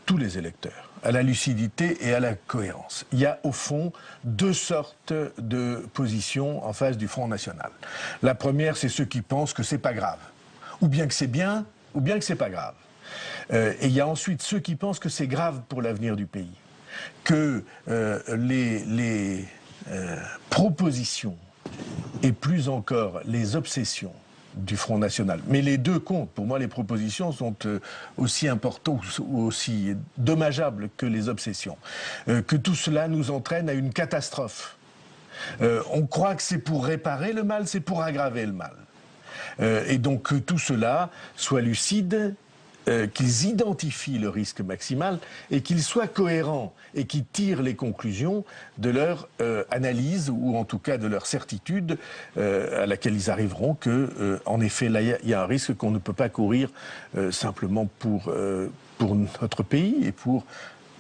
Tous les électeurs. À la lucidité et à la cohérence. Il y a au fond deux sortes de positions en face du Front National. La première, c'est ceux qui pensent que c'est pas grave. Ou bien que c'est bien, ou bien que c'est pas grave. Et il y a ensuite ceux qui pensent que c'est grave pour l'avenir du pays. Que les propositions et plus encore les obsessions du Front National, mais les deux comptent. Pour moi, les propositions sont aussi importantes ou aussi dommageables que les obsessions. Que tout cela nous entraîne à une catastrophe. On croit que c'est pour réparer le mal, c'est pour aggraver le mal. Et donc que tout cela soit lucide, qu'ils identifient le risque maximal et qu'ils soient cohérents et qu'ils tirent les conclusions de leur analyse ou en tout cas de leur certitude à laquelle ils arriveront que, en effet, là, il y a un risque qu'on ne peut pas courir simplement pour notre pays et pour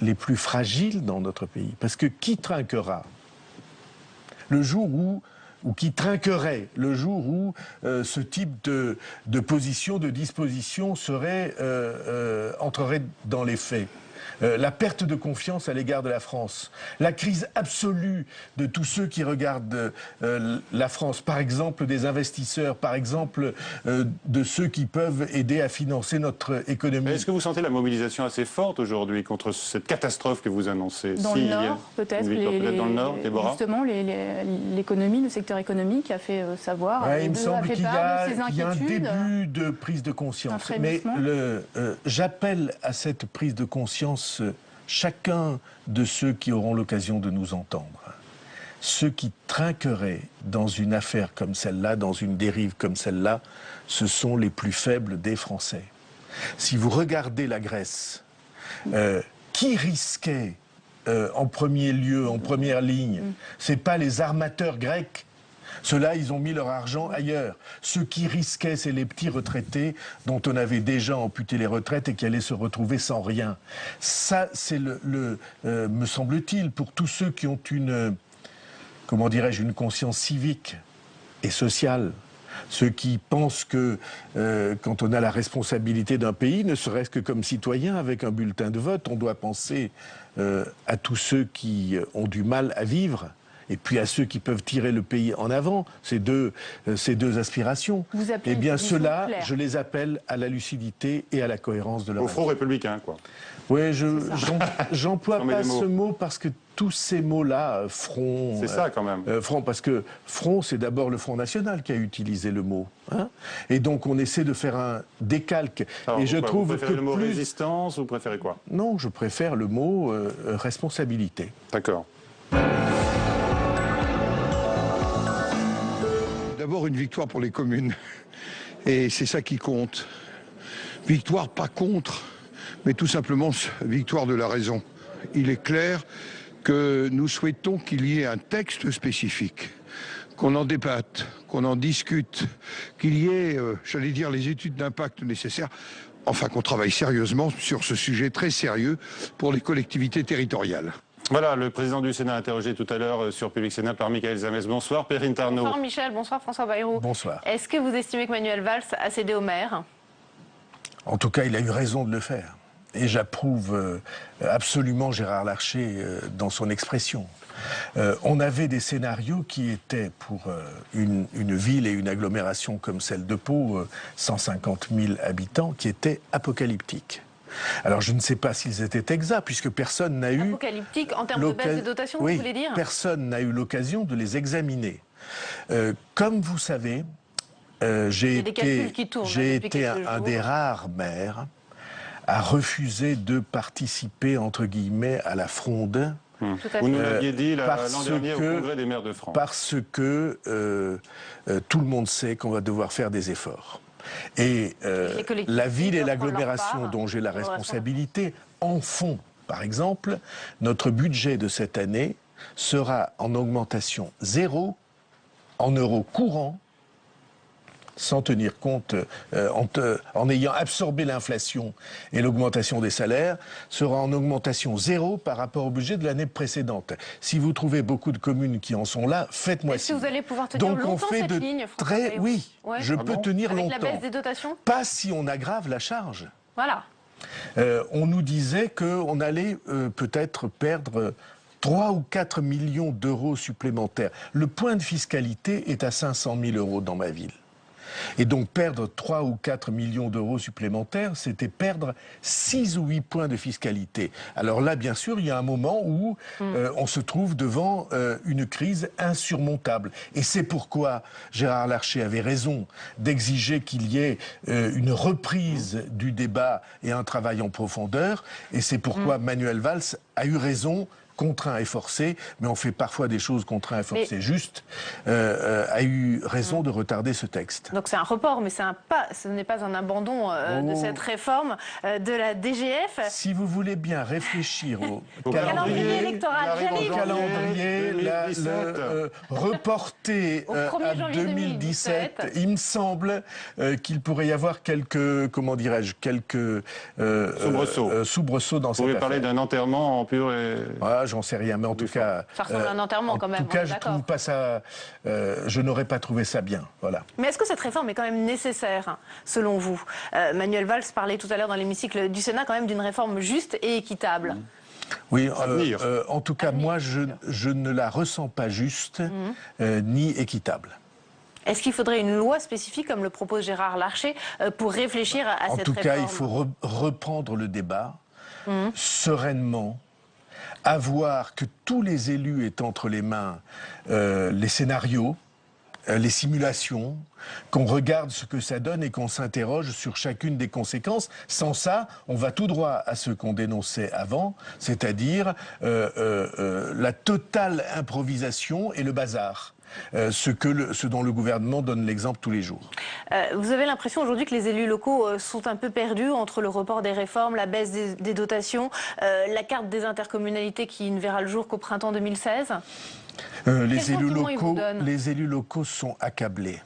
les plus fragiles dans notre pays. Parce que qui trinquera le jour où ou qui trinquerait le jour où ce type de position, de disposition entrerait dans les faits. la perte de confiance à l'égard de la France, la crise absolue de tous ceux qui regardent la France, par exemple des investisseurs, par exemple de ceux qui peuvent aider à financer notre économie. Est-ce que vous sentez la mobilisation assez forte aujourd'hui contre cette catastrophe que vous annoncez? Dans le Nord, peut-être. Peut-être dans le Nord, Déborah? Justement, l'économie, le secteur économique a fait savoir. Ouais, il me semble qu'il y a un début de prise de conscience. Mais j'appelle à cette prise de conscience chacun de ceux qui auront l'occasion de nous entendre. Ceux qui trinqueraient dans une affaire comme celle-là, dans une dérive comme celle-là, ce sont les plus faibles des Français. Si vous regardez la Grèce, qui risquait en premier lieu, en première ligne? C'est pas les armateurs grecs. Ceux-là, ils ont mis leur argent ailleurs. Ceux qui risquaient, c'est les petits retraités dont on avait déjà amputé les retraites et qui allaient se retrouver sans rien. Ça, c'est me semble-t-il, pour tous ceux qui ont comment dirais-je, une conscience civique et sociale. Ceux qui pensent que quand on a la responsabilité d'un pays, ne serait-ce que comme citoyen avec un bulletin de vote, on doit penser à tous ceux qui ont du mal à vivre. Et puis à ceux qui peuvent tirer le pays en avant, ces deux aspirations. Eh bien, ceux-là, je les appelle à la lucidité et à la cohérence de leur action. Au front républicain, quoi. Oui, j'emploie pas ce mot parce que tous ces mots-là, front... C'est ça, quand même. Front, parce que front, c'est d'abord le Front National qui a utilisé le mot. Hein, et donc, on essaie de faire un décalque. Alors, et je trouve vous préférez que le mot résistance, vous préférez quoi? Non, je préfère le mot responsabilité. D'accord. D'abord une victoire pour les communes, et c'est ça qui compte. Victoire pas contre, mais tout simplement victoire de la raison. Il est clair que nous souhaitons qu'il y ait un texte spécifique, qu'on en débatte, qu'on en discute, qu'il y ait, j'allais dire, les études d'impact nécessaires, enfin qu'on travaille sérieusement sur ce sujet très sérieux pour les collectivités territoriales. Voilà, le président du Sénat interrogé tout à l'heure sur Public Sénat par Michaël Zamès. Bonsoir, Perrine Tarnaud. Bonsoir Michel, bonsoir François Bayrou. Bonsoir. Est-ce que vous estimez que Manuel Valls a cédé au maire? En tout cas, il a eu raison de le faire. Et j'approuve absolument Gérard Larcher dans son expression. On avait des scénarios qui étaient pour une ville et une agglomération comme celle de Pau, 150 000 habitants, qui étaient apocalyptiques. Alors je ne sais pas s'ils étaient exacts, puisque personne n'a eu... Apocalyptique en termes de baisse de dotation, vous voulez dire? Personne n'a eu l'occasion de les examiner. Comme vous savez, j'ai été un des rares maires à refuser de participer, entre guillemets, à la fronde. Vous nous l'aviez dit l'an dernier au Congrès des maires de France. Parce que tout le monde sait qu'on va devoir faire des efforts. Et la ville et l'agglomération dont j'ai la responsabilité en font. Par exemple, notre budget de cette année sera en augmentation 0 en euros courants, sans tenir compte, en ayant absorbé l'inflation et l'augmentation des salaires, sera en augmentation 0 par rapport au budget de l'année précédente. Si vous trouvez beaucoup de communes qui en sont là, faites-moi signe. Est-ce que vous allez pouvoir tenir longtemps cette ligne, très, oui, ouais. Je peux tenir avec longtemps. La baisse des dotations? Pas si on aggrave la charge. Voilà. On nous disait qu'on allait peut-être perdre 3 ou 4 millions d'euros supplémentaires. Le point de fiscalité est à 500 000 euros dans ma ville. Et donc perdre 3 ou 4 millions d'euros supplémentaires, c'était perdre 6 ou 8 points de fiscalité. Alors là, bien sûr, il y a un moment où on se trouve devant une crise insurmontable. Et c'est pourquoi Gérard Larcher avait raison d'exiger qu'il y ait une reprise du débat et un travail en profondeur. Et c'est pourquoi Manuel Valls a eu raison, contraint et forcé, mais on fait parfois des choses contraint et forcé juste, a eu raison de retarder ce texte. Donc c'est un report, mais ce n'est pas un abandon de cette réforme de la DGF. Si vous voulez bien réfléchir au calendrier électoral, reporté à 2017, il me semble qu'il pourrait y avoir quelques, comment dirais-je, quelques soubresauts dans cette affaire. Vous pouvez parler d'un enterrement en pur et... pas, j'en sais rien, mais en tout cas... Ça ressemble à un enterrement quand même. En tout cas, je trouve pas ça... je n'aurais pas trouvé ça bien, voilà. Mais est-ce que cette réforme est quand même nécessaire, selon vous? Manuel Valls parlait tout à l'heure dans l'hémicycle du Sénat quand même d'une réforme juste et équitable. Oui, en tout cas, moi, je ne la ressens pas juste ni équitable. Est-ce qu'il faudrait une loi spécifique, comme le propose Gérard Larcher, pour réfléchir à cette réforme? En tout cas, il faut reprendre le débat sereinement, avoir que tous les élus aient entre les mains les scénarios, les simulations, qu'on regarde ce que ça donne et qu'on s'interroge sur chacune des conséquences. Sans ça, on va tout droit à ce qu'on dénonçait avant, c'est-à-dire la totale improvisation et le bazar. Ce dont le gouvernement donne l'exemple tous les jours. Vous avez l'impression aujourd'hui que les élus locaux sont un peu perdus entre le report des réformes, la baisse des dotations, la carte des intercommunalités qui ne verra le jour qu'au printemps 2016 ? Les élus locaux sont accablés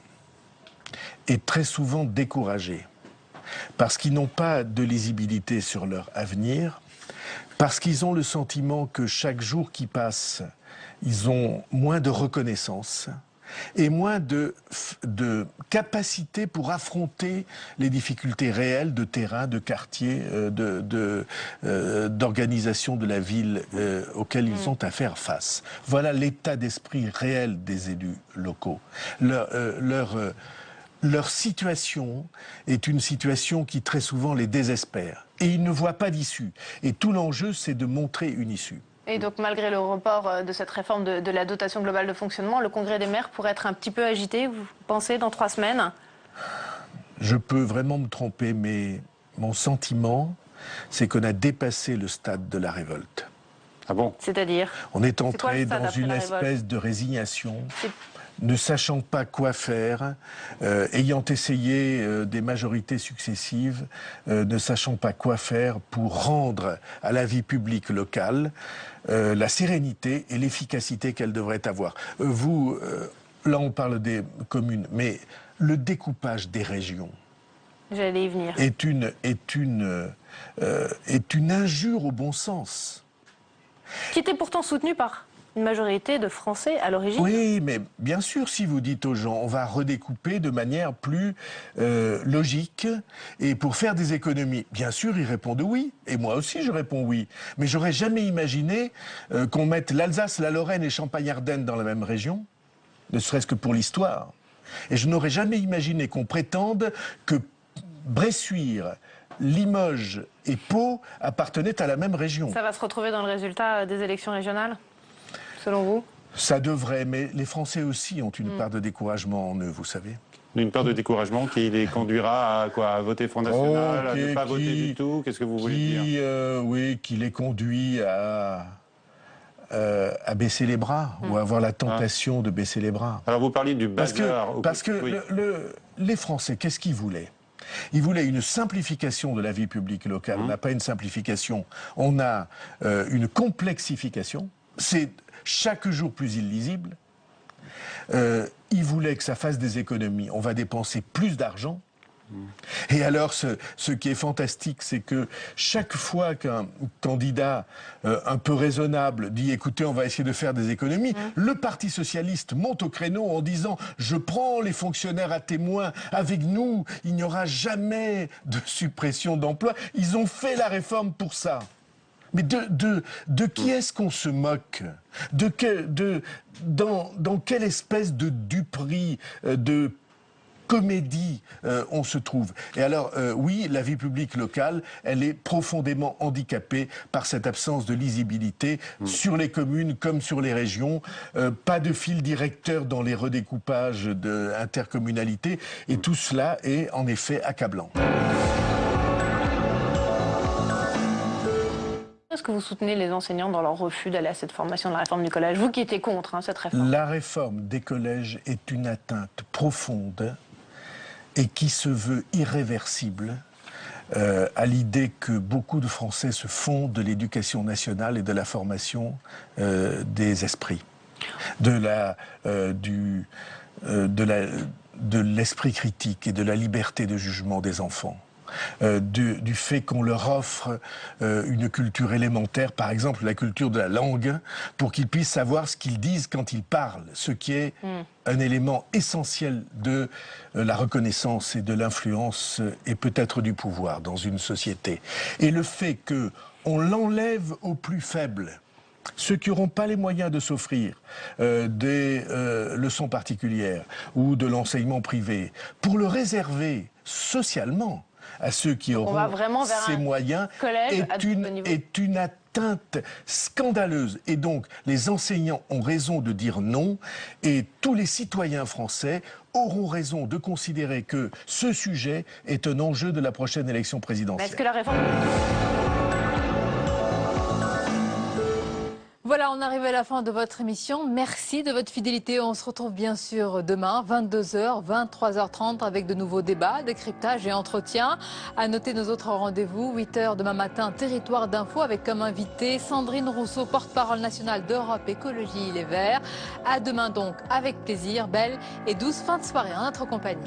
et très souvent découragés parce qu'ils n'ont pas de lisibilité sur leur avenir, parce qu'ils ont le sentiment que chaque jour qui passe, ils ont moins de reconnaissance et moins de capacité pour affronter les difficultés réelles de terrain, de quartier, d'organisation de la ville auxquelles ils ont à faire face. Voilà l'état d'esprit réel des élus locaux. Leur situation est une situation qui très souvent les désespère. Et ils ne voient pas d'issue. Et tout l'enjeu, c'est de montrer une issue. Et donc, malgré le report de cette réforme de la dotation globale de fonctionnement, le congrès des maires pourrait être un petit peu agité, vous pensez, dans 3 semaines? Je peux vraiment me tromper, mais mon sentiment, c'est qu'on a dépassé le stade de la révolte. Ah bon? C'est-à-dire? On est entré dans une espèce de résignation, ne sachant pas quoi faire, ayant essayé des majorités successives, ne sachant pas quoi faire pour rendre à la vie publique locale la sérénité et l'efficacité qu'elle devrait avoir. Là on parle des communes, mais le découpage des régions J'allais y venir. est une injure au bon sens. Qui était pourtant soutenu par une majorité de Français à l'origine. Oui, mais bien sûr, si vous dites aux gens, on va redécouper de manière plus logique et pour faire des économies, bien sûr, ils répondent oui. Et moi aussi, je réponds oui. Mais j'aurais jamais imaginé qu'on mette l'Alsace, la Lorraine et Champagne-Ardenne dans la même région, ne serait-ce que pour l'histoire. Et je n'aurais jamais imaginé qu'on prétende que Bressuire, Limoges et Pau appartenaient à la même région. Ça va se retrouver dans le résultat des élections régionales, selon vous? Ça devrait, mais les Français aussi ont une part de découragement en eux, vous savez. Une part de découragement qui les conduira à quoi? À voter Front National, à ne pas voter du tout? Qu'est-ce que vous voulez dire? Oui, qui les conduit à baisser les bras ou à avoir la tentation de baisser les bras. Alors vous parliez du bazar. Parce que les Français, qu'est-ce qu'ils voulaient? Ils voulaient une simplification de la vie publique locale. On n'a pas une simplification, on a une complexification. C'est chaque jour plus illisible. Ils voulaient que ça fasse des économies. On va dépenser plus d'argent. Et alors, ce qui est fantastique, c'est que chaque fois qu'un candidat un peu raisonnable dit « écoutez, on va essayer de faire des économies », le Parti socialiste monte au créneau en disant « je prends les fonctionnaires à témoin, avec nous, il n'y aura jamais de suppression d'emplois ». Ils ont fait la réforme pour ça. Mais de qui est-ce qu'on se moque? Dans quelle espèce de duperie, de comédie on se trouve? Et alors, oui, la vie publique locale, elle est profondément handicapée par cette absence de lisibilité sur les communes comme sur les régions. Pas de fil directeur dans les redécoupages d'intercommunalité. Et tout cela est en effet accablant. Est-ce que vous soutenez les enseignants dans leur refus d'aller à cette formation de la réforme du collège? Vous qui étiez contre cette réforme. La réforme des collèges est une atteinte profonde et qui se veut irréversible à l'idée que beaucoup de Français se font de l'éducation nationale et de la formation des esprits, de l'esprit critique et de la liberté de jugement des enfants. du fait qu'on leur offre une culture élémentaire, par exemple la culture de la langue, pour qu'ils puissent savoir ce qu'ils disent quand ils parlent, ce qui est un élément essentiel de la reconnaissance et de l'influence et peut-être du pouvoir dans une société. Et le fait qu'on l'enlève aux plus faibles, ceux qui n'auront pas les moyens de s'offrir des leçons particulières ou de l'enseignement privé, pour le réserver socialement à ceux qui auront ces moyens, est une atteinte scandaleuse. Et donc, les enseignants ont raison de dire non, et tous les citoyens français auront raison de considérer que ce sujet est un enjeu de la prochaine élection présidentielle. Est-ce que la réforme... Voilà, on arrive à la fin de votre émission. Merci de votre fidélité. On se retrouve bien sûr demain, 22h, 23h30, avec de nouveaux débats, décryptages et entretiens. À noter nos autres rendez-vous, 8h demain matin, Territoire d'info, avec comme invité Sandrine Rousseau, porte-parole nationale d'Europe Écologie Les Verts. À demain donc, avec plaisir, belle et douce fin de soirée en notre compagnie.